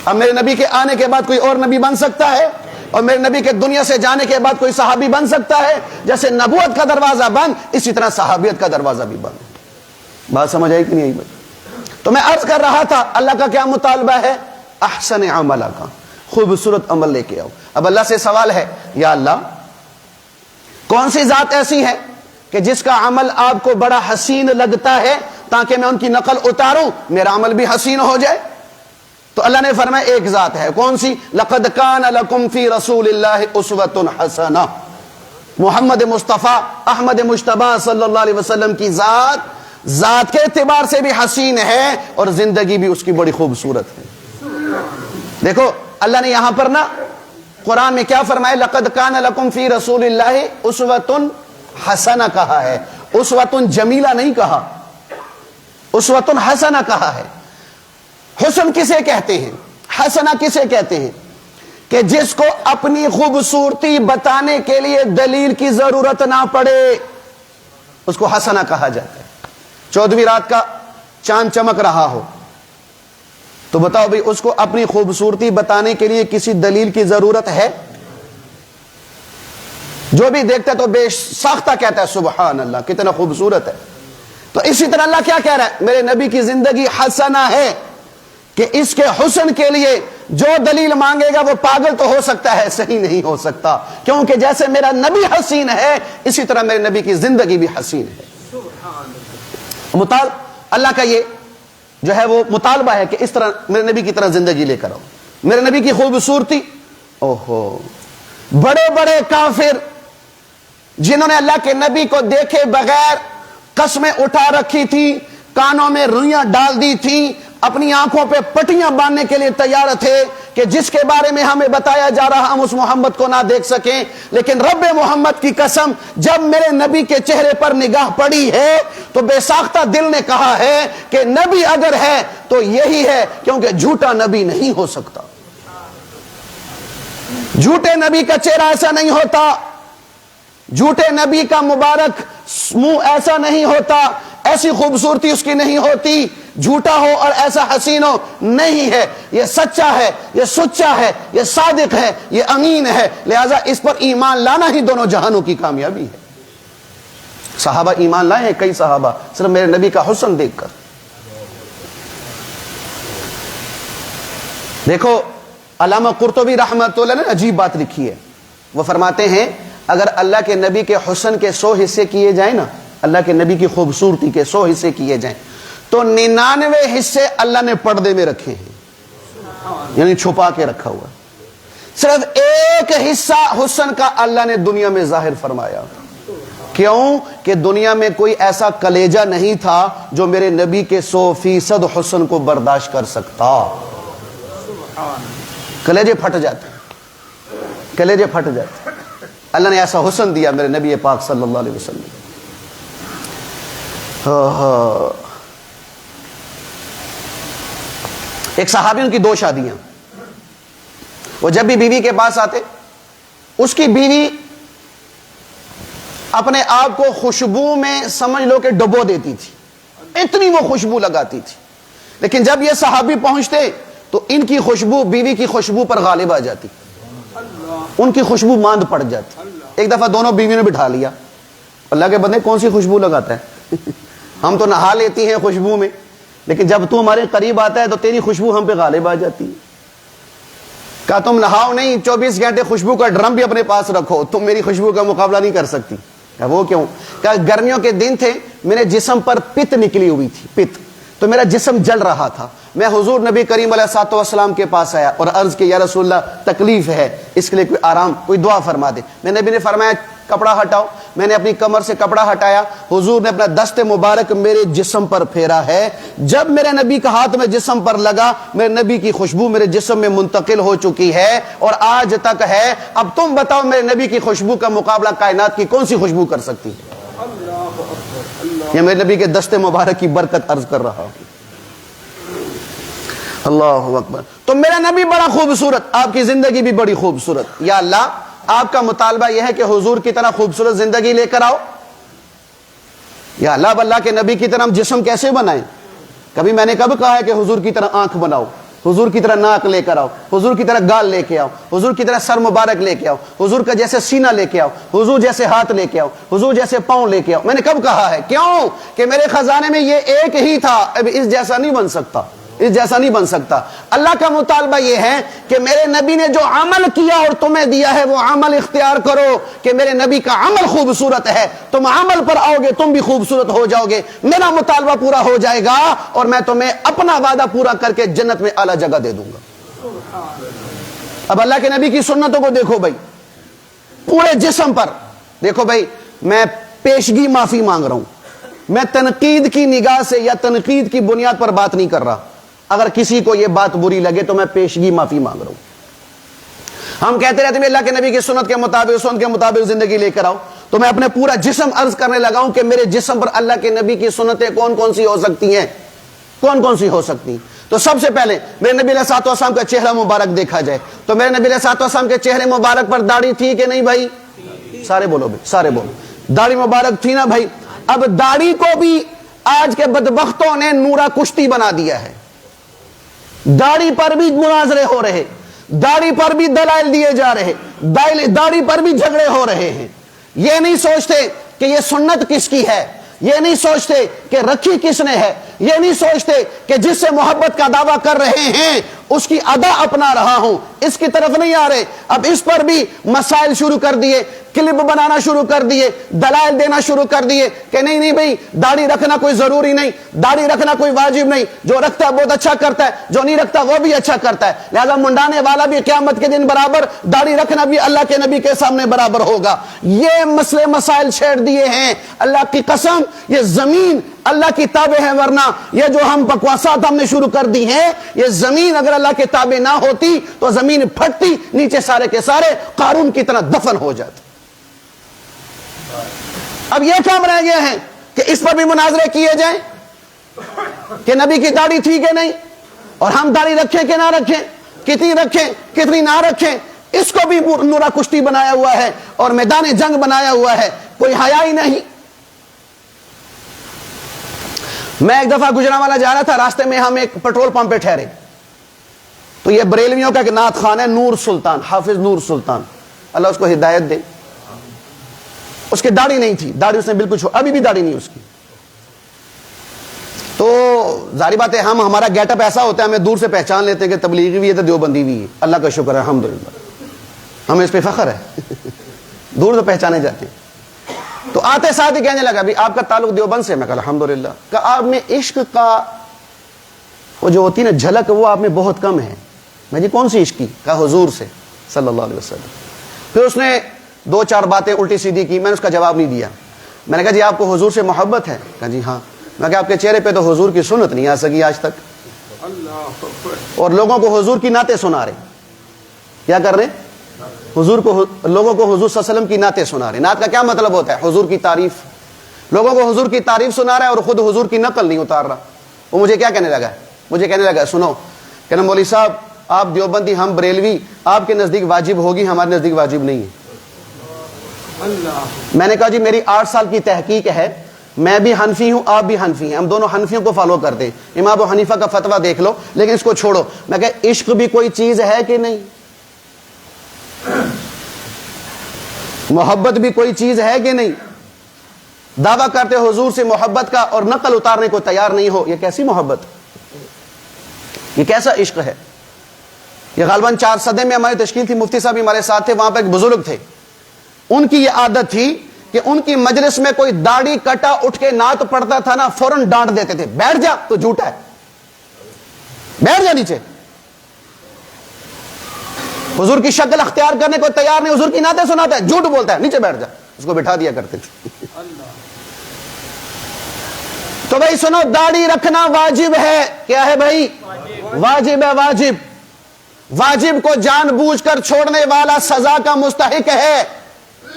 اب میرے نبی کے آنے کے بعد کوئی اور نبی بن سکتا ہے، اور میرے نبی کے دنیا سے جانے کے بعد کوئی صحابی بن سکتا ہے؟ جیسے نبوت کا دروازہ بند، اسی طرح صحابیت کا دروازہ بھی بند. بات سمجھ آئی کہ نہیں آئی بھائی؟ تو میں عرض کر رہا تھا اللہ کا کیا مطالبہ ہے؟ احسن عملہ کا، خوبصورت عمل لے کے آؤ. اب اللہ سے سوال ہے، یا اللہ کون سی ذات ایسی ہے کہ جس کا عمل آپ کو بڑا حسین لگتا ہے تاکہ میں ان کی نقل اتاروں، میرا عمل بھی حسین ہو جائے؟ تو اللہ نے فرمایا ایک ذات ہے. کون سی؟ لقد کان لکم فی رسول اللہ اسوۃ حسنہ. محمد مصطفیٰ احمد مجتبی صلی اللہ علیہ وسلم کی ذات کے اعتبار سے بھی حسین ہے اور زندگی بھی اس کی بڑی خوبصورت ہے. دیکھو اللہ نے یہاں پر نا قرآن میں کیا فرمایا؟ لقد کان لکم فی رسول اللہ اسوۃ حسنہ کہا ہے، اسوۃ جمیلہ نہیں کہا، اسوۃ حسنہ کہا ہے. حسن کسے کہتے ہیں؟ حسنہ کسے کہتے ہیں؟ کہ جس کو اپنی خوبصورتی بتانے کے لیے دلیل کی ضرورت نہ پڑے، اس کو حسنہ کہا جاتا ہے. 14ویں رات کا چاند چمک رہا ہو تو بتاؤ بھئی اس کو اپنی خوبصورتی بتانے کے لیے کسی دلیل کی ضرورت ہے؟ جو بھی دیکھتا ہے تو بے ساختہ کہتا ہے سبحان اللہ کتنا خوبصورت ہے. تو اسی طرح اللہ کیا کہہ رہا ہے؟ میرے نبی کی زندگی حسنہ ہے کہ اس کے حسن کے لیے جو دلیل مانگے گا وہ پاگل تو ہو سکتا ہے، صحیح نہیں ہو سکتا، کیونکہ جیسے میرا نبی حسین ہے اسی طرح میرے نبی کی زندگی بھی حسین ہے. اللہ کا یہ جو ہے وہ مطالبہ ہے کہ اس طرح میرے نبی کی طرح زندگی لے کر آؤ. میرے نبی کی خوبصورتی، اوہو بڑے بڑے کافر جنہوں نے اللہ کے نبی کو دیکھے بغیر قسمیں اٹھا رکھی تھی، کانوں میں روئیاں ڈال دی تھی، اپنی آنکھوں پہ پٹیاں باندھنے کے لیے تیار تھے کہ جس کے بارے میں ہمیں بتایا جا رہا ہم اس محمد کو نہ دیکھ سکیں. لیکن رب محمد کی قسم جب میرے نبی کے چہرے پر نگاہ پڑی ہے تو بے ساختہ دل نے کہا ہے کہ نبی اگر ہے تو یہی ہے، کیونکہ جھوٹا نبی نہیں ہو سکتا. جھوٹے نبی کا چہرہ ایسا نہیں ہوتا، جھوٹے نبی کا مبارک منہ ایسا نہیں ہوتا، ایسی خوبصورتی اس کی نہیں ہوتی. جھوٹا ہو اور ایسا حسین ہو نہیں ہے، یہ سچا ہے، یہ سچا ہے، یہ صادق ہے، یہ امین ہے. لہذا اس پر ایمان لانا ہی دونوں جہانوں کی کامیابی ہے. صحابہ ایمان لائے ہیں، کئی صحابہ صرف میرے نبی کا حسن دیکھ کر. دیکھو علامہ قرطبی رحمۃ اللہ نے عجیب بات لکھی ہے. وہ فرماتے ہیں اگر اللہ کے نبی کے حسن کے 100 حصے کیے جائیں نا، اللہ کے نبی کی خوبصورتی کے 100 حصے کیے جائیں تو 99 حصے اللہ نے پردے میں رکھے ہیں، یعنی چھپا کے رکھا ہوا. صرف ایک حصہ حسن کا اللہ نے دنیا میں ظاہر فرمایا. کیوں؟ کہ دنیا میں کوئی ایسا کلیجہ نہیں تھا جو میرے نبی کے 100% حسن کو برداشت کر سکتا. کلیجے پھٹ جاتے، کلیجے پھٹ جاتے. اللہ نے ایسا حسن دیا میرے نبی پاک صلی اللہ علیہ وسلم. ایک صحابی ان کی 2 شادیاں، وہ جب بھی بیوی کے پاس آتے اس کی بیوی اپنے آپ کو خوشبو میں سمجھ لو کہ ڈبو دیتی تھی، اتنی وہ خوشبو لگاتی تھی. لیکن جب یہ صحابی پہنچتے تو ان کی خوشبو بیوی کی خوشبو پر غالب آ جاتی، ان کی خوشبو ماند پڑ جاتی. ایک دفعہ دونوں بیویوں نے بٹھا لیا. اللہ کے بندے کون سی خوشبو لگاتا ہے؟ ہم تو نہا لیتی ہیں خوشبو میں، لیکن جب تو ہمارے قریب آتا ہے تو تیری خوشبو ہم پہ غالب آ جاتی ہے. کہا تم نہاؤ نہیں، 24 گھنٹے خوشبو کا ڈرم بھی اپنے پاس رکھو، تم میری خوشبو کا مقابلہ نہیں کر سکتی. کہا وہ کیوں؟ کہا گرمیوں کے دن تھے، میرے جسم پر پت نکلی ہوئی تھی، پت، تو میرا جسم جل رہا تھا. میں حضور نبی کریم علیہ الصلوۃ والسلام کے پاس آیا اور عرض کی یا رسول اللہ تکلیف ہے، اس کے لیے کوئی آرام، کوئی دعا فرما دے. میں نبی نے فرمایا کپڑا ہٹاؤ. میں نے اپنی کمر سے کپڑا ہٹایا، حضور نے اپنا دست مبارک میرے جسم پر پھیرا ہے. جب میرے نبی کا ہاتھ میں جسم پر لگا، میرے نبی کی خوشبو میرے جسم میں منتقل ہو چکی ہے اور آج تک ہے. اب تم بتاؤ میرے نبی کی خوشبو کا مقابلہ کائنات کی کون سی خوشبو کر سکتی ہے؟ یہ میرے نبی کے دست مبارک کی برکت عرض کر رہا ہوں. اللہ اکبر. تو میرا نبی بڑا خوبصورت، آپ کی زندگی بھی بڑی خوبصورت. یا اللہ آپ کا مطالبہ یہ ہے کہ حضور کی طرح خوبصورت زندگی لے کر آؤ. یا اللہ اللہ کے نبی کی طرح ہم جسم کیسے بنائیں؟ کبھی میں نے کب کہا ہے کہ حضور کی طرح آنکھ بناؤ، حضور کی طرح ناک لے کر آؤ، حضور کی طرح گال لے کے آؤ، حضور کی طرح سر مبارک لے کے آؤ، حضور کا جیسے سینہ لے کے آؤ، حضور جیسے ہاتھ لے کے آؤ، حضور جیسے پاؤں لے کے آؤ. میں نے کب کہا ہے؟ کیوں کہ میرے خزانے میں یہ ایک ہی تھا، اب اس جیسا نہیں بن سکتا، اس جیسا نہیں بن سکتا. اللہ کا مطالبہ یہ ہے کہ میرے نبی نے جو عمل کیا اور تمہیں دیا ہے وہ عمل اختیار کرو کہ میرے نبی کا عمل خوبصورت ہے، تم عمل پر آؤ گے تم بھی خوبصورت ہو جاؤ گے، میرا مطالبہ پورا ہو جائے گا اور میں تمہیں اپنا وعدہ پورا کر کے جنت میں اعلیٰ جگہ دے دوں گا. اب اللہ کے نبی کی سنتوں کو دیکھو بھائی، پورے جسم پر دیکھو بھائی. میں پیشگی معافی مانگ رہا ہوں، میں تنقید کی نگاہ سے یا تنقید کی بنیاد پر بات نہیں کر رہا. اگر کسی کو یہ بات بری لگے تو میں پیشگی معافی مانگ رہا ہوں. ہم کہتے رہتے ہیں اللہ کے نبی کی سنت کے مطابق، سنت کے مطابق زندگی لے کر آؤ، تو میں اپنے پورا جسم عرض کرنے لگا ہوں کہ میرے جسم پر اللہ کے نبی کی سنتیں کون کون سی ہو سکتی ہیں، کون کون سی ہو سکتی ہیں. تو سب سے پہلے میرے نبی علیہ الصلوۃ والسلام کا چہرہ مبارک دیکھا جائے تو میرے نبی علیہ الصلوۃ والسلام کے چہرے مبارک پر داڑھی تھی کہ نہیں بھائی؟ سارے بولو بھائی، سارے بولو. داڑھی مبارک تھی نا بھائی. اب داڑھی کو بھی آج کے بدبختوں نے نورا کشتی بنا دیا ہے. داڑھی پر بھی مناظرے ہو رہے، داڑھی پر بھی دلائل دیے جا رہے، داڑھی پر بھی جھگڑے ہو رہے ہیں. یہ نہیں سوچتے کہ یہ سنت کس کی ہے، یہ نہیں سوچتے کہ رکھی کس نے ہے، یہ نہیں سوچتے کہ جس سے محبت کا دعویٰ کر رہے ہیں اس کی ادا اپنا رہا ہوں، اس کی طرف نہیں آ رہے. اب اس پر بھی مسائل شروع کر دیے، کلپ بنانا شروع کر دیے، دلائل دینا شروع کر دیے کہ نہیں نہیں بھائی داڑھی رکھنا کوئی ضروری نہیں، داڑھی رکھنا کوئی واجب نہیں، جو رکھتا ہے بہت اچھا کرتا ہے، جو نہیں رکھتا وہ بھی اچھا کرتا ہے، لہذا منڈانے والا بھی قیامت کے دن برابر، داڑھی رکھنا بھی اللہ کے نبی کے سامنے برابر ہوگا. یہ مسئلے مسائل چھیڑ دیے ہیں. اللہ کی قسم یہ زمین اللہ کی تابع ہے، ورنہ یہ جو ہم بکواسات ہم نے شروع کر دی ہیں، یہ زمین اگر اللہ کے تابع نہ ہوتی تو زمین پھٹتی، نیچے سارے کے سارے قارون کی طرح دفن ہو جاتے. اب یہ کام رہ گیا ہے کہ اس پر بھی مناظرے کیے جائیں کہ نبی کی داڑھی تھی کہ نہیں، اور ہم داڑھی رکھیں کہ نہ رکھیں، کتنی رکھیں کتنی نہ رکھیں. اس کو بھی نورا کشتی بنایا ہوا ہے اور میدان جنگ بنایا ہوا ہے، کوئی حیا ہی نہیں. میں ایک دفعہ گجرانوالہ جا رہا تھا، راستے میں ہم ایک پیٹرول پمپ پہ ٹھہرے تو یہ بریلویوں کا ایک نعت خوان ہے، نور سلطان، حافظ نور سلطان، اللہ اس کو ہدایت دے. اس کی داڑھی نہیں تھی، داڑھی اس نے بالکل ابھی بھی داڑھی نہیں اس کی. تو ظاہر بات ہے ہمارا گیٹ اپ ایسا ہوتا ہے، ہمیں دور سے پہچان لیتے ہیں کہ تبلیغی بھی ہے تو دیوبندی بھی ہے. اللہ کا شکر ہے، الحمدللہ ہمیں اس پہ فخر ہے. دور سے پہچانے جاتے ہیں. تو آتے ساتھ ہی کہنے لگا بھی آپ کا تعلق دیوبند سے. میں کہا الحمدللہ. کہ آپ میں عشق کا وہ جو ہوتی نا جھلک وہ آپ میں بہت کم ہے. میں جی کون سی عشق کی؟ کہا حضور سے صلی اللہ علیہ وسلم. پھر اس نے 2-4 باتیں الٹی سیدھی کی، میں نے اس کا جواب نہیں دیا. میں نے کہا جی آپ کو حضور سے محبت ہے؟ کہا جی ہاں. میں کہا آپ کے چہرے پہ تو حضور کی سنت نہیں آ سکی آج تک، اور لوگوں کو حضور کی نعتیں سنا رہے. کیا کر رہے؟ حضور کو، لوگوں کو حضور صلی اللہ علیہ وسلم کی نعتیں سنا رہے. نعت کا کیا مطلب ہوتا ہے؟ حضور کی تعریف. لوگوں کو حضور کی تعریف سنا رہا ہے اور خود حضور کی نقل نہیں اتار رہا. وہ مجھے کیا کہنے لگا ہے؟ مجھے کہنے لگا سنو، کہنا مولوی صاحب آپ دیوبندی ہم بریلوی، آپ کے نزدیک واجب ہوگی، ہمارے نزدیک واجب نہیں ہے. میں نے کہا جی میری 8 سال کی تحقیق ہے، میں بھی حنفی ہوں آپ بھی حنفی ہیں، ہم دونوں حنفیوں کو فالو کرتے ہیں. امام ابو حنیفہ کا فتویٰ دیکھ لو، لیکن اس کو چھوڑو. میں کہا عشق بھی کوئی چیز ہے کہ نہیں؟ محبت بھی کوئی چیز ہے کہ نہیں؟ دعویٰ کرتے حضور سے محبت کا اور نقل اتارنے کو تیار نہیں ہو، یہ کیسی محبت؟ یہ کیسا عشق ہے؟ یہ غالباً 4 صدے میں ہماری تشکیل تھی، مفتی صاحب ہمارے ساتھ تھے، وہاں پہ ایک بزرگ تھے، ان کی یہ عادت تھی کہ ان کی مجلس میں کوئی داڑھی کٹا اٹھ کے نعت پڑھتا تھا نا، فوراً ڈانٹ دیتے تھے، بیٹھ جا تو جھوٹا ہے، بیٹھ جا نیچے۔ حضور کی شکل اختیار کرنے کو تیار نہیں، حضور کی نعتیں سناتا ہے، جھوٹ بولتا ہے، نیچے بیٹھ جا، اس کو بٹھا دیا کرتے تھے۔ تو بھائی سنو، داڑھی رکھنا واجب ہے، کیا ہے بھائی؟ واجب ہے، واجب۔ واجب کو جان بوجھ کر چھوڑنے والا سزا کا مستحق ہے،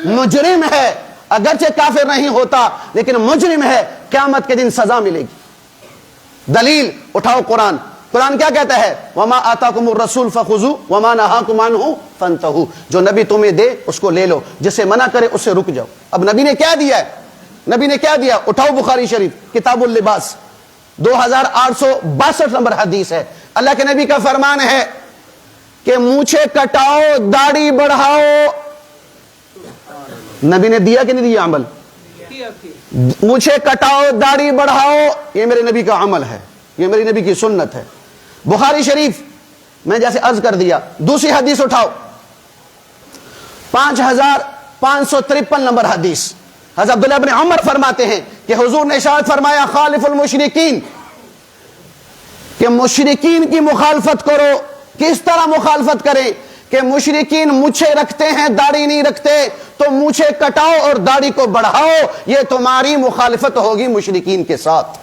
مجرم ہے، اگرچہ کافر نہیں ہوتا لیکن مجرم ہے، قیامت کے دن سزا ملے گی۔ دلیل اٹھاؤ، قرآن کیا کہتا ہے؟ وما آتاکم الرسول فخذوا وما نہاکم عنہ فانتہوا، جو نبی تمہیں دے اس کو لے لو، جسے منع کرے اس سے رک جاؤ۔ اب نبی نے کیا دیا ہے؟ نبی نے کیا دیا؟ اٹھاؤ بخاری شریف کتاب اللباس 2862 نمبر حدیث ہے، اللہ کے نبی کا فرمان ہے کہ مونچھیں کٹاؤ، داڑھی بڑھاؤ۔ نبی نے دیا کہ نہیں دیا عمل؟ مونچھیں کٹاؤ، داڑھی بڑھاؤ، یہ میرے نبی کا عمل ہے، یہ میری نبی کی سنت ہے۔ بخاری شریف میں جیسے عرض کر دیا، دوسری حدیث اٹھاؤ 5553 نمبر حدیث، حضرت عبداللہ بن عمر فرماتے ہیں کہ حضور نے ارشاد فرمایا خالف المشرکین، کہ مشرکین کی مخالفت کرو۔ کس طرح مخالفت کریں؟ کہ مشرکین مونچھیں رکھتے ہیں، داڑھی نہیں رکھتے، تو مونچھیں کٹاؤ اور داڑھی کو بڑھاؤ، یہ تمہاری مخالفت ہوگی مشرکین کے ساتھ۔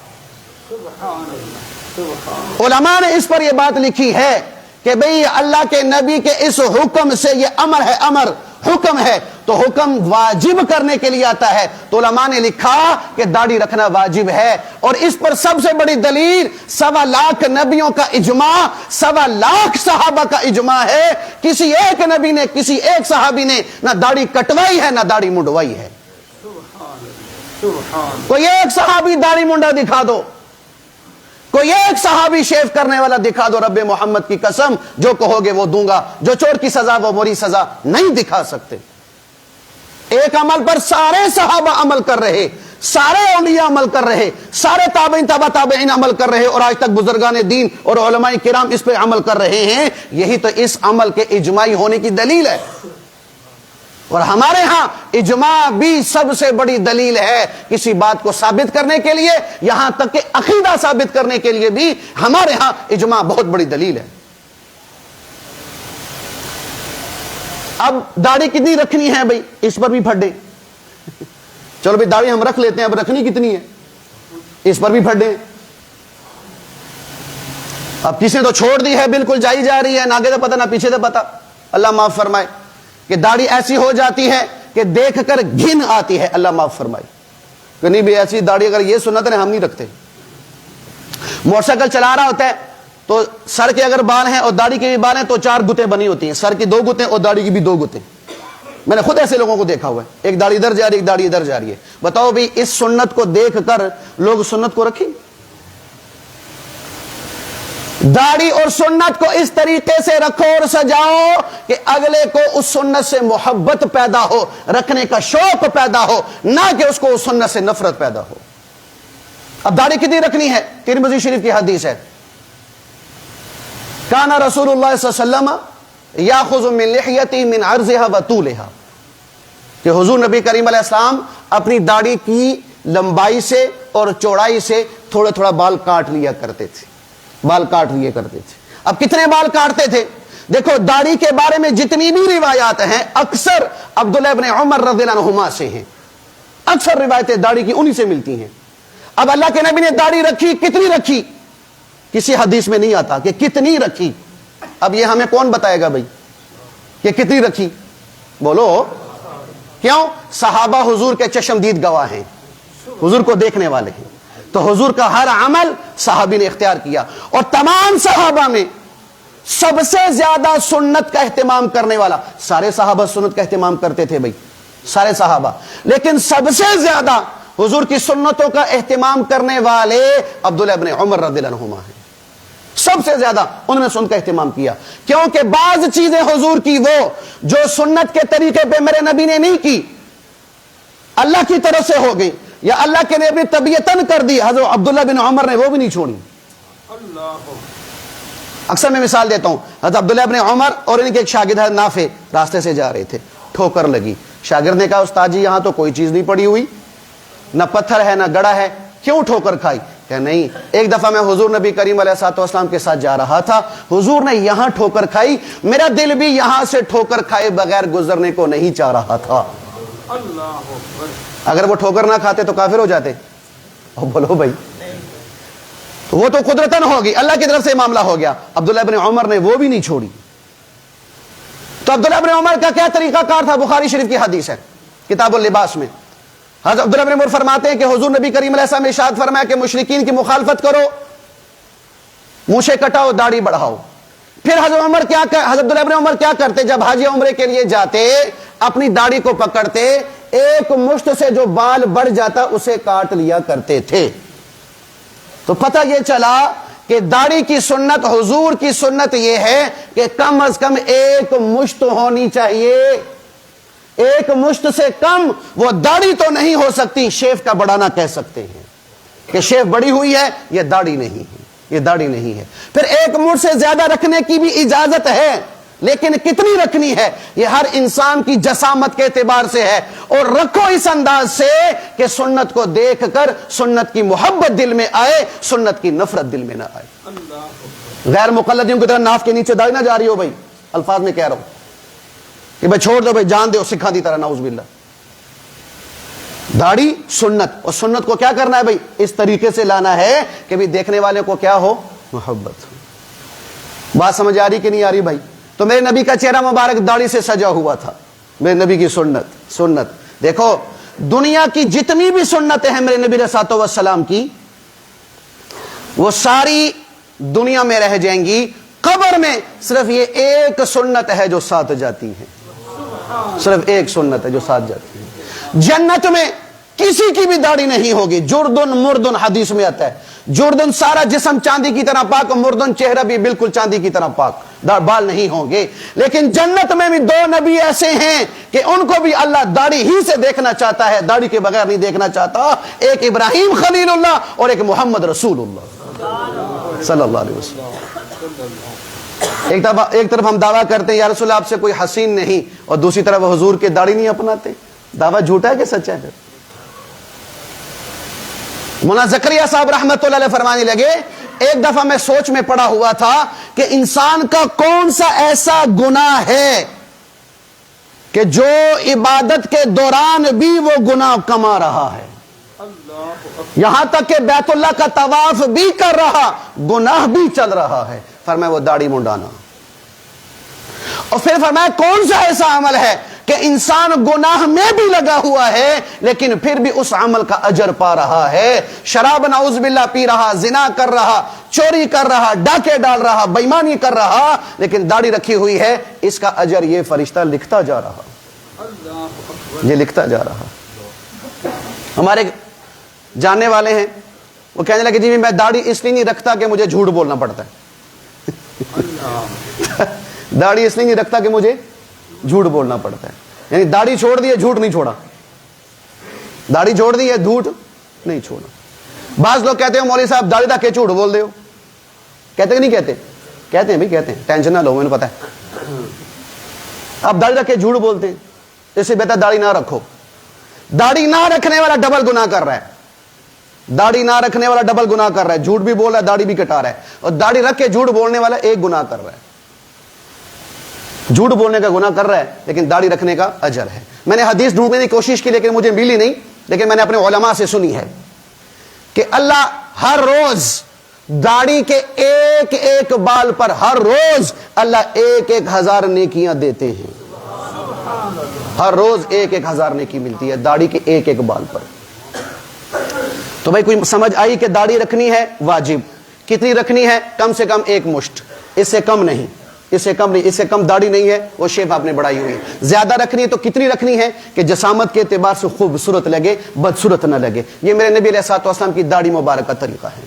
علماء نے اس پر یہ بات لکھی ہے کہ بھئی اللہ کے نبی کے اس حکم سے، یہ امر ہے، امر حکم ہے، تو حکم واجب کرنے کے لیے آتا ہے، تو علماء نے لکھا کہ داڑھی رکھنا واجب ہے۔ اور اس پر سب سے بڑی دلیل 1.25 لاکھ نبیوں کا اجماع، 1.25 لاکھ صحابہ کا اجماع ہے، کسی ایک نبی نے، کسی ایک صحابی نے نہ داڑھی کٹوائی ہے نہ داڑھی منڈوائی ہے۔ کوئی ایک صحابی داڑھی منڈا دکھا دو، کوئی ایک صحابی شیف کرنے والا دکھا دو، رب محمد کی قسم جو کہو گے وہ دوں گا، جو چور کی سزا وہ موری سزا، نہیں دکھا سکتے۔ ایک عمل پر سارے صحابہ عمل کر رہے، سارے اولیاء عمل کر رہے، سارے تابعین تبع تابعین عمل کر رہے، اور آج تک بزرگان دین اور علماء کرام اس پہ عمل کر رہے ہیں، یہی تو اس عمل کے اجماعی ہونے کی دلیل ہے۔ اور ہمارے ہاں اجماع بھی سب سے بڑی دلیل ہے کسی بات کو ثابت کرنے کے لیے، یہاں تک کہ عقیدہ ثابت کرنے کے لیے بھی ہمارے ہاں اجماع بہت بڑی دلیل ہے۔ اب داڑھی کتنی رکھنی ہے بھئی، اس پر بھی پھڈے، چلو بھئی داڑھی ہم رکھ لیتے ہیں، اب رکھنی کتنی ہے اس پر بھی پھڈے۔ اب کسی نے تو چھوڑ دی ہے، بالکل جائی جا رہی ہے، نہ آگے سے پتہ نہ پیچھے سے پتہ، اللہ معاف فرمائے، کہ داڑھی ایسی ہو جاتی ہے کہ دیکھ کر گھن آتی ہے، اللہ معاف فرمائے، کہ نہیں بھی ایسی داڑھی اگر یہ سنت ہے ہم نہیں رکھتے۔ موٹر سائیکل چلا رہا ہوتا ہے تو سر کے اگر بال ہیں اور داڑھی کے بھی بال ہیں تو 4 گتیں بنی ہوتی ہیں، سر کی 2 گتیں اور داڑھی کی بھی 2 گتیں۔ میں نے خود ایسے لوگوں کو دیکھا ہوا ہے، ایک داڑھی ادھر جا رہی ہے، ایک داڑھی ادھر جا رہی ہے۔ بتاؤ بھی اس سنت کو دیکھ کر لوگ سنت کو رکھیں؟ داڑھی اور سنت کو اس طریقے سے رکھو اور سجاؤ کہ اگلے کو اس سنت سے محبت پیدا ہو، رکھنے کا شوق پیدا ہو، نہ کہ اس کو اس سنت سے نفرت پیدا ہو۔ اب داڑھی کتنی رکھنی ہے؟ ترمذی شریف کی حدیث ہے، کان رسول اللہ صلی اللہ علیہ وسلم یاخذ من لحیتہ من عرضها وطولها، کہ حضور نبی کریم علیہ السلام اپنی داڑھی کی لمبائی سے اور چوڑائی سے تھوڑا تھوڑا بال کاٹ لیا کرتے تھے، بال کاٹ لیے کرتے تھے۔ اب کتنے بال کاٹتے تھے؟ دیکھو داڑھی کے بارے میں جتنی بھی روایات ہیں اکثر عبداللہ ابن عمر رضی اللہ عنہما سے ہیں، اکثر روایتیں داڑھی کی انہی سے ملتی ہیں۔ اب اللہ کے نبی نے داڑھی رکھی، کتنی رکھی؟ کسی حدیث میں نہیں آتا کہ کتنی رکھی۔ اب یہ ہمیں کون بتائے گا بھائی کہ کتنی رکھی؟ بولو کیوں؟ صحابہ حضور کے چشمدید گواہ ہیں، حضور کو دیکھنے والے ہیں، تو حضور کا ہر عمل صحابی نے اختیار کیا۔ اور تمام صحابہ میں سب سے زیادہ سنت کا اہتمام کرنے والا، سارے صحابہ سنت کا اہتمام کرتے تھے بھائی، سارے صحابہ، لیکن سب سے زیادہ حضور کی سنتوں کا اہتمام کرنے والے عبداللہ ابن عمر رضی اللہ عنہما ہیں۔ سب سے زیادہ انہوں نے سنت کا اہتمام کیا، کیونکہ بعض چیزیں حضور کی وہ جو سنت کے طریقے پہ میرے نبی نے نہیں کی، اللہ کی طرف سے ہو گئی یا اللہ کے نبی نے طبیعتاً کر دی، حضرت عبداللہ بن عمر نے وہ بھی نہیں چھوڑی۔ اکثر میں مثال دیتا ہوں، حضرت عبداللہ بن عمر اور ان کے ایک شاگرد حضرت نافع راستے سے جا رہے تھے، ٹھوکر لگی، شاگرد نے کہا استاد جی یہاں تو کوئی چیز نہیں پڑی ہوئی، نہ پتھر ہے نہ گڑا ہے، کیوں ٹھوکر کھائی؟ کہ نہیں، ایک دفعہ میں حضور نبی کریم علیہ الصلوۃ والسلام کے ساتھ جا رہا تھا، حضور نے یہاں ٹھوکر کھائی، میرا دل بھی یہاں سے ٹھوکر کھائے بغیر گزرنے کو نہیں چاہ رہا تھا۔ اگر وہ ٹھوکر نہ کھاتے تو کافر ہو جاتے؟ بولو بھائی، تو وہ تو قدرتاً ہوگی، اللہ کی طرف سے معاملہ ہو گیا، عبداللہ بن عمر نے وہ بھی نہیں چھوڑی۔ تو عبداللہ بن عمر کا کیا طریقہ کار تھا؟ بخاری شریف کی حدیث ہے کتاب اللباس میں، حضرت عبداللہ بن عمر فرماتے ہیں کہ حضور نبی کریم علیہ السلام نے ارشاد فرمایا کہ مشرکین کی مخالفت کرو، مونچھیں کٹاؤ، داڑھی بڑھاؤ۔ پھر حضرت عبداللہ بن عمر کیا کرتے؟ جب حج عمرے کے لیے جاتے اپنی داڑھی کو پکڑتے، ایک مشت سے جو بال بڑھ جاتا اسے کاٹ لیا کرتے تھے۔ تو پتہ یہ چلا کہ داڑھی کی سنت، حضور کی سنت یہ ہے کہ کم از کم ایک مشت ہونی چاہیے، ایک مشت سے کم وہ داڑھی تو نہیں ہو سکتی، شیف کا بڑھانا کہہ سکتے ہیں کہ شیف بڑی ہوئی ہے، یہ داڑھی نہیں ہے، یہ داڑھی نہیں ہے۔ پھر ایک مٹھ سے زیادہ رکھنے کی بھی اجازت ہے، لیکن کتنی رکھنی ہے یہ ہر انسان کی جسامت کے اعتبار سے ہے، اور رکھو اس انداز سے کہ سنت کو دیکھ کر سنت کی محبت دل میں آئے، سنت کی نفرت دل میں نہ آئے۔ غیر مقلدین کی طرح ناف کے نیچے داڑھی نہ جا رہی ہو بھائی، الفاظ میں کہہ رہا ہوں کہ بھائی چھوڑ دو بھائی، جان دو سکھا دی طرح، نعوذ باللہ۔ داڑھی سنت، اور سنت کو کیا کرنا ہے بھائی؟ اس طریقے سے لانا ہے کہ بھی دیکھنے والے کو کیا ہو؟ محبت ہو۔ بات سمجھ آ رہی کہ نہیں آ رہی بھائی؟ تو میرے نبی کا چہرہ مبارک داڑھی سے سجا ہوا تھا، میرے نبی کی سنت۔ دیکھو دنیا کی جتنی بھی سنتیں ہیں میرے نبی علیہ الصلوۃ والسلام کی، وہ ساری دنیا میں رہ جائیں گی، قبر میں صرف یہ ایک سنت ہے جو ساتھ جاتی ہے، صرف ایک سنت ہے جو ساتھ جاتی ہے۔ جنت میں کسی کی بھی داڑھی نہیں ہوگی، جردن مردن حدیث میں آتا ہے، جردن سارا جسم چاندی کی طرح پاک، مردن چہرہ بھی بالکل چاندی کی طرح پاک، بال نہیں ہوں گے۔ لیکن جنت میں بھی دو نبی ایسے ہیں کہ ان کو بھی اللہ داڑھی ہی سے دیکھنا چاہتا ہے، داڑھی کے بغیر نہیں دیکھنا چاہتا، ایک ابراہیم خلیل اللہ اور ایک محمد رسول اللہ صلی اللہ علیہ وسلم۔ ایک طرف ہم دعویٰ کرتے ہیں یا رسول اللہ آپ سے کوئی حسین نہیں، اور دوسری طرف حضور کے داڑھی نہیں اپناتے، دعویٰ جھوٹا ہے کہ سچا ہے؟ مولانا زکریا صاحب رحمت اللہ علیہ فرمانے لگے، ایک دفعہ میں سوچ میں پڑا ہوا تھا کہ انسان کا کون سا ایسا گناہ ہے کہ جو عبادت کے دوران بھی وہ گناہ کما رہا ہے، یہاں تک کہ بیت اللہ کا طواف بھی کر رہا، گناہ بھی چل رہا ہے۔ فرمایا وہ داڑھی منڈانا۔ اور پھر فرمایا کون سا ایسا عمل ہے کہ انسان گناہ میں بھی لگا ہوا ہے لیکن پھر بھی اس عمل کا اجر پا رہا ہے، شراب نعوذ باللہ پی رہا، زنا کر رہا، چوری کر رہا، ڈاکے ڈال رہا، بےایمانی کر رہا، لیکن داڑھی رکھی ہوئی ہے، اس کا اجر یہ فرشتہ لکھتا جا رہا، یہ لکھتا جا رہا۔ ہمارے جاننے والے ہیں، وہ کہنے لگے جی میں داڑھی اس لیے نہیں رکھتا کہ مجھے جھوٹ بولنا پڑتا ہے، داڑھی اس لیے نہیں رکھتا کہ مجھے جھوٹ بولنا پڑتا ہے، یعنی داڑھی چھوڑ دی ہے، جھوٹ نہیں چھوڑا، داڑھی چھوڑ دی ہے، جھوٹ نہیں چھوڑا۔ بعض لوگ کہتے ہیں مولوی صاحب داڑھی رکھ کے جھوٹ بول دے ہو، کہتے کہ نہیں کہتے؟ کہتے ہیں بھائی، کہتے ہیں، ٹینشن نہ لو، میں نے پتا ہے آپ داڑھی رکھ کے جھوٹ بولتے ہیں، اس سے بہتر داڑھی نہ رکھو۔ داڑھی نہ رکھنے والا ڈبل گناہ کر رہا ہے، داڑھی نہ رکھنے والا ڈبل گناہ کر رہا ہے، جھوٹ بھی بول رہا ہے، داڑھی بھی کٹا رہا ہے، اور داڑھی رکھ کے جھوٹ بولنے والا ایک گناہ کر رہا ہے، جھوٹ بولنے کا گناہ کر رہا ہے لیکن داڑھی رکھنے کا اجر ہے۔ میں نے حدیث ڈھونڈنے کی کوشش کی لیکن مجھے ملی نہیں، لیکن میں نے اپنے علماء سے سنی ہے کہ اللہ ہر روز داڑھی کے ایک ایک بال پر ہر روز اللہ 1,000 نیکیاں دیتے ہیں، ہر روز 1,000 نیکی ملتی ہے داڑھی کے ایک ایک بال پر۔ تو بھائی کوئی سمجھ آئی کہ داڑھی رکھنی ہے واجب، کتنی رکھنی ہے؟ کم سے کم ایک مشت، اس سے کم نہیں، اس سے کم نہیں، اس سے کم داڑھی نہیں ہے، وہ شیپ آپ نے بڑھائی ہوئی ہے۔ زیادہ رکھنی ہے تو کتنی رکھنی ہے کہ جسامت کے اعتبار سے خوبصورت لگے، بدصورت نہ لگے۔ یہ میرے نبی علیہ الصلوۃ والسلام کی داڑھی مبارک کا طریقہ ہے۔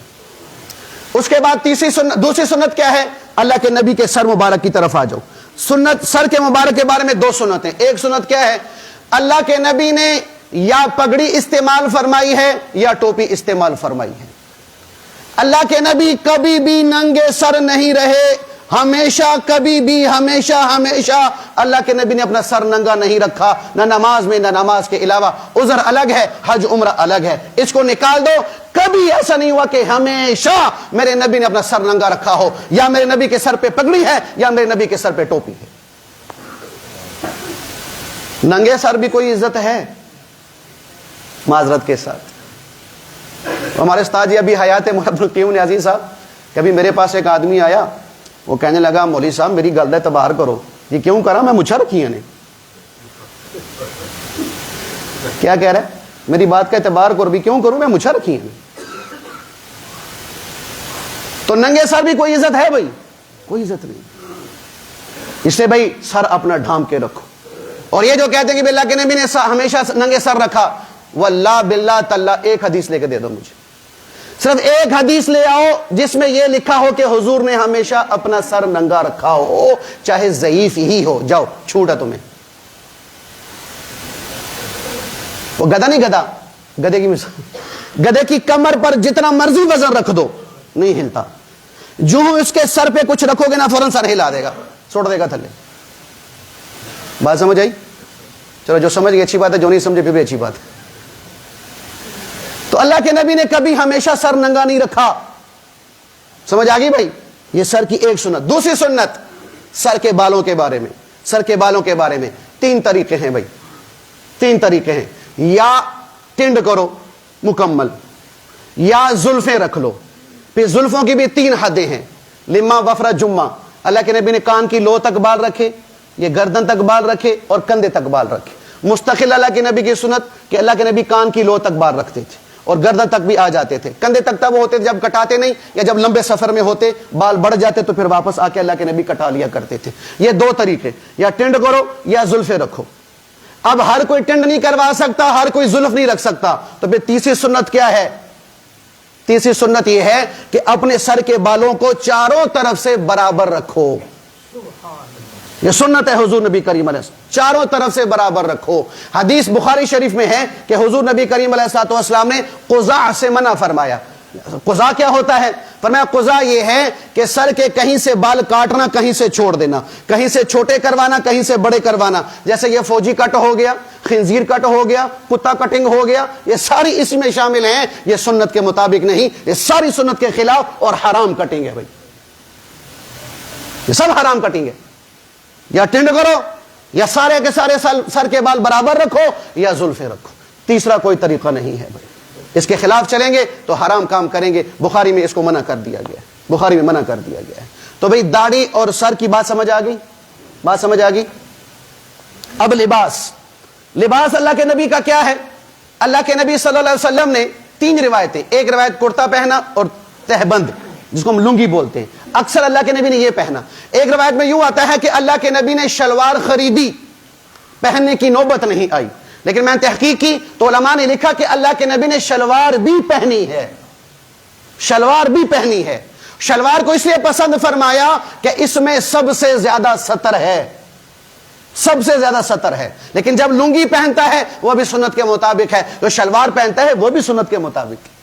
اس کے بعد دوسری سنت کیا ہے؟ اللہ کے نبی کے سر مبارک کی طرف آ جاؤ. سنت سر کے مبارک کے بارے میں دو سنتیں. ایک سنت کیا ہے؟ اللہ کے نبی نے یا پگڑی استعمال فرمائی ہے یا ٹوپی استعمال فرمائی ہے. اللہ کے نبی کبھی بھی ننگے سر نہیں رہے. ہمیشہ کبھی بھی ہمیشہ اللہ کے نبی نے اپنا سر ننگا نہیں رکھا، نہ نماز میں نہ نماز کے علاوہ. عذر الگ ہے، حج عمرہ الگ ہے، اس کو نکال دو. کبھی ایسا نہیں ہوا کہ ہمیشہ میرے نبی نے اپنا سر ننگا رکھا ہو، یا میرے نبی کے سر پہ پگڑی ہے یا میرے نبی کے سر پہ ٹوپی ہے. ننگے سر بھی کوئی عزت ہے؟ معذرت کے ساتھ ہمارے استاد جی ابھی حیات محمد القیوم نیازی صاحب، کبھی میرے پاس ایک آدمی آیا، وہ کہنے لگا مولوی صاحب میری گل دا اعتبار کرو. یہ کیوں کرا؟ میں مچھا رکھی نے. کیا کہہ رہا ہے؟ میری بات کا اعتبار کرو. بھی کیوں کروں؟ میں مچھا رکھی نے. تو ننگے سر بھی کوئی عزت ہے بھائی؟ کوئی عزت نہیں. اس لیے بھائی سر اپنا ڈھانپ کے رکھو. اور یہ جو کہتے ہیں کہ اللہ کے نبی نے ہمیشہ ننگے سر رکھا، واللہ باللہ تاللہ ایک حدیث لے کے دے دو مجھے. صرف ایک حدیث لے آؤ جس میں یہ لکھا ہو کہ حضور نے ہمیشہ اپنا سر ننگا رکھا ہو، چاہے ضعیف ہی ہو. جاؤ، چھوٹا تمہیں. وہ گدھا نہیں، گدھا گدھے کی مثال، گدھے کی کمر پر جتنا مرضی وزن رکھ دو نہیں ہلتا. جو اس کے سر پہ کچھ رکھو گے نا فوراً سر ہلا دے گا، چھوڑ دے گا تھلے. بات سمجھ آئی؟ چلو جو سمجھ گئی اچھی بات ہے، جو نہیں سمجھے پھر بھی اچھی بات ہے. تو اللہ کے نبی نے کبھی ہمیشہ سر ننگا نہیں رکھا. سمجھ آ گئی بھائی؟ یہ سر کی ایک سنت. دوسری سنت سر کے بالوں کے بارے میں. سر کے بالوں کے بارے میں تین طریقے ہیں بھائی، تین طریقے ہیں. یا ٹنڈ کرو مکمل، یا زلفیں رکھ لو. پھر زلفوں کی بھی تین حدیں ہیں. لما وفرا جمعہ، اللہ کے نبی نے کان کی لو تک بال رکھے، یہ گردن تک بال رکھے اور کندھے تک بال رکھے. مستقل اللہ کے نبی کی سنت کہ اللہ کے نبی کان کی لو تک بال رکھتے تھے اور گردن تک بھی آ جاتے تھے. کندھے تک تب ہوتے جب کٹاتے نہیں، یا جب لمبے سفر میں ہوتے بال بڑھ جاتے تو پھر واپس آ کے اللہ کے نبی کٹا لیا کرتے تھے. یہ دو طریقے، یا ٹنڈ کرو یا زلفیں رکھو. اب ہر کوئی ٹنڈ نہیں کروا سکتا، ہر کوئی زلف نہیں رکھ سکتا. تو پھر تیسری سنت کیا ہے؟ تیسری سنت یہ ہے کہ اپنے سر کے بالوں کو چاروں طرف سے برابر رکھو. یہ سنت ہے حضور نبی کریم علیہ السلام، چاروں طرف سے برابر رکھو. حدیث بخاری شریف میں ہے کہ حضور نبی کریم علیہ السلام نے قزاع سے منع فرمایا. قزاع کیا ہوتا ہے؟ فرمایا قزاع یہ ہے کہ سر کے کہیں سے بال کاٹنا، کہیں سے چھوڑ دینا، کہیں سے چھوٹے کروانا، کہیں سے بڑے کروانا. جیسے یہ فوجی کٹ ہو گیا، خنزیر کٹ ہو گیا، کتا کٹنگ ہو گیا، یہ ساری اس میں شامل ہیں. یہ سنت کے مطابق نہیں، یہ ساری سنت کے خلاف اور حرام کٹنگ ہے بھائی. یہ سب حرام کٹنگ ہے. یا ٹنڈ کرو، یا سارے کے سارے سر کے بال برابر رکھو، یا زلفیں رکھو. تیسرا کوئی طریقہ نہیں ہے بھائی. اس کے خلاف چلیں گے تو حرام کام کریں گے. بخاری میں اس کو منع کر دیا گیا ہے، بخاری میں منع کر دیا گیا ہے. تو بھائی داڑھی اور سر کی بات سمجھ آ گئی، بات سمجھ آ گئی. اب لباس، لباس اللہ کے نبی کا کیا ہے؟ اللہ کے نبی صلی اللہ علیہ وسلم نے تین روایتیں، ایک روایت کرتا پہنا اور تہبند جس کو ہم لنگی بولتے ہیں، اکثر اللہ کے نبی نے یہ پہنا. ایک روایت میں یوں آتا ہے کہ اللہ کے نبی نے شلوار خریدی، پہننے کی نوبت نہیں آئی. لیکن میں نے تحقیق کی تو علماء نے لکھا کہ اللہ کے نبی نے شلوار بھی پہنی ہے، شلوار بھی پہنی ہے. شلوار کو اس لیے پسند فرمایا کہ اس میں سب سے زیادہ ستر ہے، سب سے زیادہ ستر ہے. لیکن جب لنگی پہنتا ہے وہ بھی سنت کے مطابق ہے، جو شلوار پہنتا ہے وہ بھی سنت کے مطابق ہے.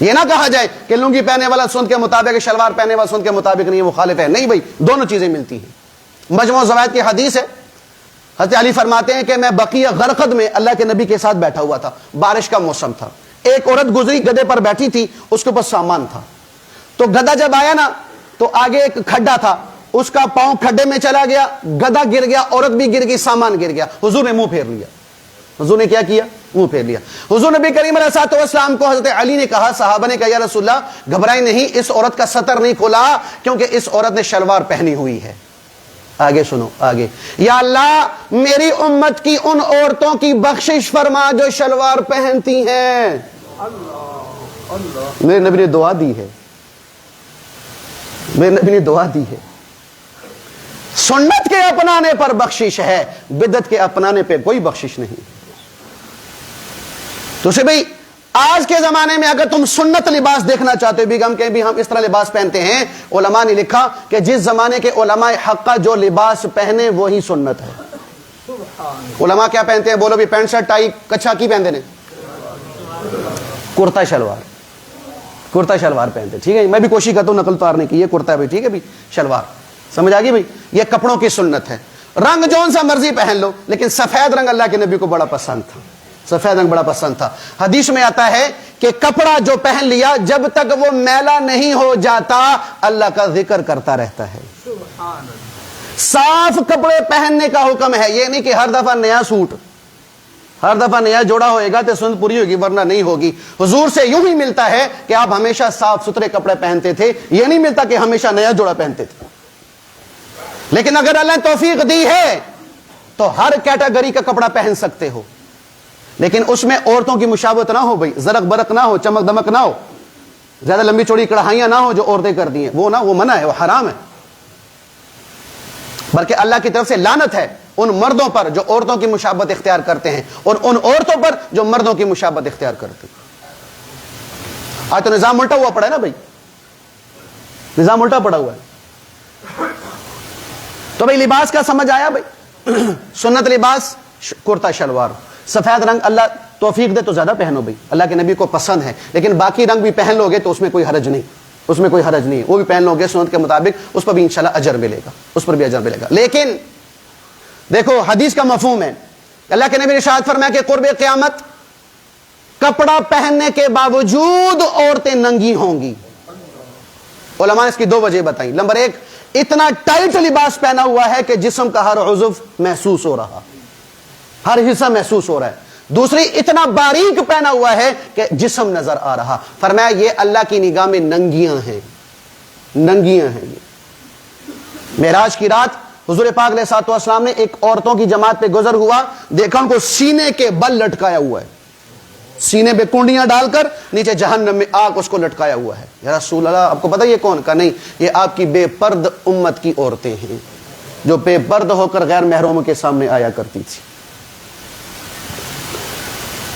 یہ نہ کہا جائے کہ لنگی پہنے والا سنت کے مطابق ہے، شلوار پہنے والا سنت کے مطابق نہیں، مخالف ہے. نہیں بھائی، دونوں چیزیں ملتی ہیں. مجموع زوائد کی حدیث ہے، حضرت علی فرماتے ہیں کہ میں بقیہ غرقد میں اللہ کے نبی کے ساتھ بیٹھا ہوا تھا، بارش کا موسم تھا. ایک عورت گزری، گدھے پر بیٹھی تھی، اس کے اوپر سامان تھا. تو گدھا جب آیا نا تو آگے ایک کھڈا تھا، اس کا پاؤں کھڈے میں چلا گیا، گدھا گر گیا، عورت بھی گر گئی، سامان گر گیا. حضور نے منہ پھیر لیا. حضور نے کیا کیا؟ منہ پھیر لیا. حضور نبی کریم علیہ السلام کو حضرت علی نے کہا، صحابہ نے کہا یا رسول اللہ گھبرائیں نہیں، اس عورت کا ستر نہیں کھلا کیونکہ اس عورت نے شلوار پہنی ہوئی ہے. آگے سنو، آگے. یا اللہ میری امت کی ان عورتوں کی بخشش فرما جو شلوار پہنتی ہیں. میرے نبی نے دعا دی ہے، میرے نبی نے دعا دی ہے. سنت کے اپنانے پر بخشش ہے، بدعت کے اپنانے پہ کوئی بخشش نہیں. تو اسے بھئی آج کے زمانے میں اگر تم سنت لباس دیکھنا چاہتے ہو بھی ہم کہیں بھی ہم اس طرح لباس پہنتے ہیں، علماء نے لکھا کہ جس زمانے کے علماء حق کا جو لباس پہنے وہی سنت ہے۔ علماء کیا پہنتے ہیں؟ بولو بھی پینٹ شرٹ ٹائی کچھا کی پہنتے ہیں؟ کرتا شلوار، کرتا شلوار پہنتے، ٹھیک ہے؟ میں بھی کوشش کرتا ہوں نقل اتارنے کی، یہ کرتا ہے بھائی، ٹھیک ہے بھائی، شلوار، سمجھ آ گئی بھائی؟ یہ کپڑوں کی سنت ہے۔ رنگ جون سا مرضی پہن لو، لیکن سفید رنگ اللہ کے نبی کو بڑا پسند تھا، سفید رنگ بڑا پسند تھا۔ حدیث میں آتا ہے کہ کپڑا جو پہن لیا جب تک وہ میلا نہیں ہو جاتا اللہ کا ذکر کرتا رہتا ہے۔ صاف کپڑے پہننے کا حکم ہے، یہ نہیں کہ ہر دفعہ نیا سوٹ، ہر دفعہ نیا جوڑا ہوئے گا تو سنت پوری ہوگی ورنہ نہیں ہوگی۔ حضور سے یوں ہی ملتا ہے کہ آپ ہمیشہ صاف ستھرے کپڑے پہنتے تھے، یہ نہیں ملتا کہ ہمیشہ نیا جوڑا پہنتے تھے۔ لیکن اگر اللہ نے توفیق دی ہے تو ہر کیٹیگری کا کپڑا پہن سکتے ہو، لیکن اس میں عورتوں کی مشابہت نہ ہو بھائی، زرق برق نہ ہو، چمک دمک نہ ہو، زیادہ لمبی چوڑی کڑھائیاں نہ ہو جو عورتیں کرتی ہیں، وہ نہ، وہ منع ہے، وہ حرام ہے۔ بلکہ اللہ کی طرف سے لعنت ہے ان مردوں پر جو عورتوں کی مشابہت اختیار کرتے ہیں اور ان عورتوں پر جو مردوں کی مشابہت اختیار کرتے ہیں۔ آج تو نظام الٹا ہوا پڑا ہے نا بھائی، نظام الٹا پڑا ہوا ہے۔ تو بھائی لباس کا سمجھ آیا بھائی؟ سنت لباس کرتا شلوار، سفید رنگ اللہ توفیق دے تو زیادہ پہنو بھائی، اللہ کے نبی کو پسند ہے، لیکن باقی رنگ بھی پہن لو گے تو اس میں کوئی حرج نہیں، اس میں کوئی حرج نہیں، وہ بھی پہن لو گے سنت کے مطابق، اس پر بھی انشاءاللہ اجر ملے گا، اس پر بھی اجر ملے گا۔ لیکن دیکھو حدیث کا مفہوم ہے، اللہ کے نبی نے ارشاد فرمایا کہ قرب قیامت کپڑا پہننے کے باوجود عورتیں ننگی ہوں گی۔ علماء نے اس کی دو وجہ بتائیں۔ نمبر ایک، اتنا ٹائٹ لباس پہنا ہوا ہے کہ جسم کا ہر عضو محسوس ہو رہا، ہر حصہ محسوس ہو رہا ہے۔ دوسری، اتنا باریک پہنا ہوا ہے کہ جسم نظر آ رہا۔ فرمایا یہ اللہ کی نگاہ میں ننگیاں ہیں، ننگیاں ہیں یہ۔ معراج کی رات حضور پاک علیہ الصلوۃ والسلام نے ایک عورتوں کی جماعت پہ گزر ہوا، دیکھا ان کو سینے کے بل لٹکایا ہوا ہے، سینے پہ کنڈیاں ڈال کر نیچے جہنم میں آگ اس کو لٹکایا ہوا ہے۔ یا رسول اللہ آپ کو پتہ یہ کون کا؟ نہیں، یہ آپ کی بے پرد امت کی عورتیں ہیں جو بے پرد ہو کر غیر محروموں کے سامنے آیا کرتی تھی۔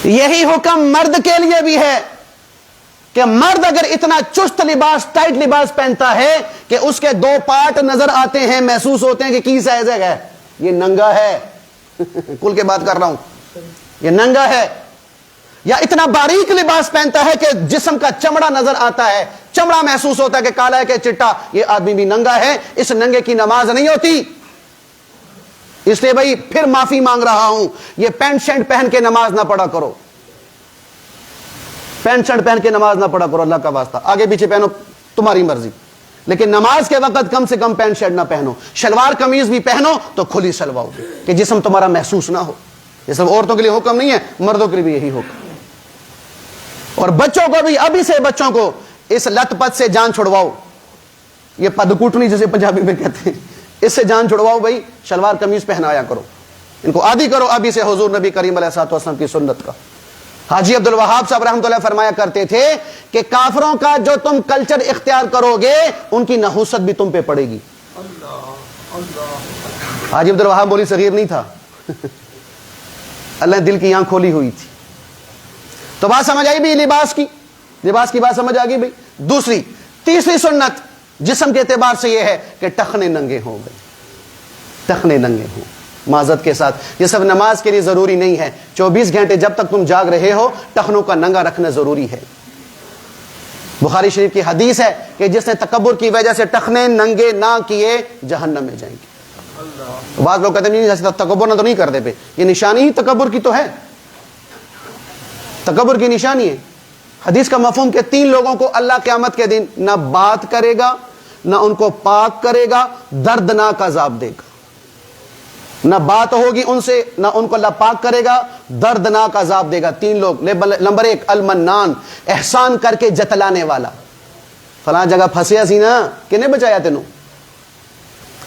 یہی حکم مرد کے لیے بھی ہے کہ مرد اگر اتنا چست لباس، ٹائٹ لباس پہنتا ہے کہ اس کے دو پارٹ نظر آتے ہیں، محسوس ہوتے ہیں کہ کی سائز ہے، یہ ننگا ہے، کل کے بات کر رہا ہوں، یہ ننگا ہے، یا اتنا باریک لباس پہنتا ہے کہ جسم کا چمڑا نظر آتا ہے، چمڑا محسوس ہوتا ہے کہ کالا ہے کہ چٹا، یہ آدمی بھی ننگا ہے، اس ننگے کی نماز نہیں ہوتی۔ اس لیے بھائی پھر معافی مانگ رہا ہوں، یہ پینٹ شرٹ پہن کے نماز نہ پڑھا کرو، پینٹ شرٹ پہن کے نماز نہ پڑھا کرو، اللہ کا واسطہ، آگے پیچھے پہنو تمہاری مرضی، لیکن نماز کے وقت کم سے کم پینٹ شرٹ نہ پہنو۔ شلوار قمیض بھی پہنو تو کھلی سلواؤ کہ جسم تمہارا محسوس نہ ہو۔ یہ سب عورتوں کے لیے حکم نہیں ہے، مردوں کے لیے بھی یہی حکم۔ اور بچوں کو بھی ابھی سے بچوں کو اس لت پت سے جان چھڑواؤ، یہ پدکوٹنی جسے پنجابی میں کہتے ہیں، اس سے جان چھڑواؤ بھائی، شلوار قمیض پہنایا کرو، ان کو عادی کرو ابھی سے حضور نبی کریم علیہ الصلوۃ والسلام کی سنت کا۔ حاجی عبد الوہاب صاحب رحمۃ اللہ فرمایا کرتے تھے کہ کافروں کا جو تم کلچر اختیار کرو گے ان کی نحوست بھی تم پہ پڑے گی۔ حاجی عبد الوہاب مولی صغیر نہیں تھا، اللہ نے دل کی آنکھ کھولی ہوئی تھی۔ تو بات سمجھ آئی بھی لباس کی بات سمجھ آ گئی بھائی۔ دوسری تیسری سنت جسم کے اعتبار سے یہ ہے کہ ٹخنے ننگے ہوں گے، ٹخنے ننگے ہوں معذرت کے ساتھ۔ یہ سب نماز کے لیے ضروری نہیں ہے، 24 گھنٹے جب تک تم جاگ رہے ہو ٹخنوں کا ننگا رکھنا ضروری ہے۔ بخاری شریف کی حدیث ہے کہ جس نے تکبر کی وجہ سے ٹخنے ننگے نہ کیے جہنم میں جائیں گے۔ بعض لوگ کہتے ہیں نہیں تکبر نہ تو نہیں کرتے پہ، یہ نشانی ہی تکبر کی تو ہے، تکبر کی نشانی ہے۔ حدیث کا مفہوم کہ 3 لوگوں کو اللہ قیامت کے دن نہ بات کرے گا، نہ ان کو پاک کرے گا، دردناک عذاب دے گا۔ نہ بات ہوگی ان سے، نہ ان کو اللہ پاک کرے گا، دردناک عذاب دے گا۔ 3 لوگ۔ نمبر 1 المنان، احسان کر کے جتلانے والا، فلاں جگہ پھنسیا سی نا، کنے بچایا تینوں،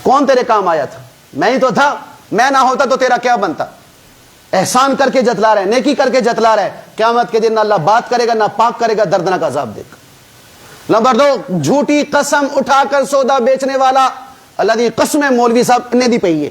کون تیرے کام آیا تھا؟ میں ہی تو تھا، میں نہ ہوتا تو تیرا کیا بنتا۔ احسان کر کے جتلا رہے، نیکی کر کے جتلا رہے، قیامت کے دن نہ اللہ بات کرے گا نہ پاک کرے گا، دردناک عذاب دے گا۔ نمبر 2 جھوٹی قسم اٹھا کر سودا بیچنے والا، اللہ دی قسم ہے مولوی صاحب نے دی پئی ہے،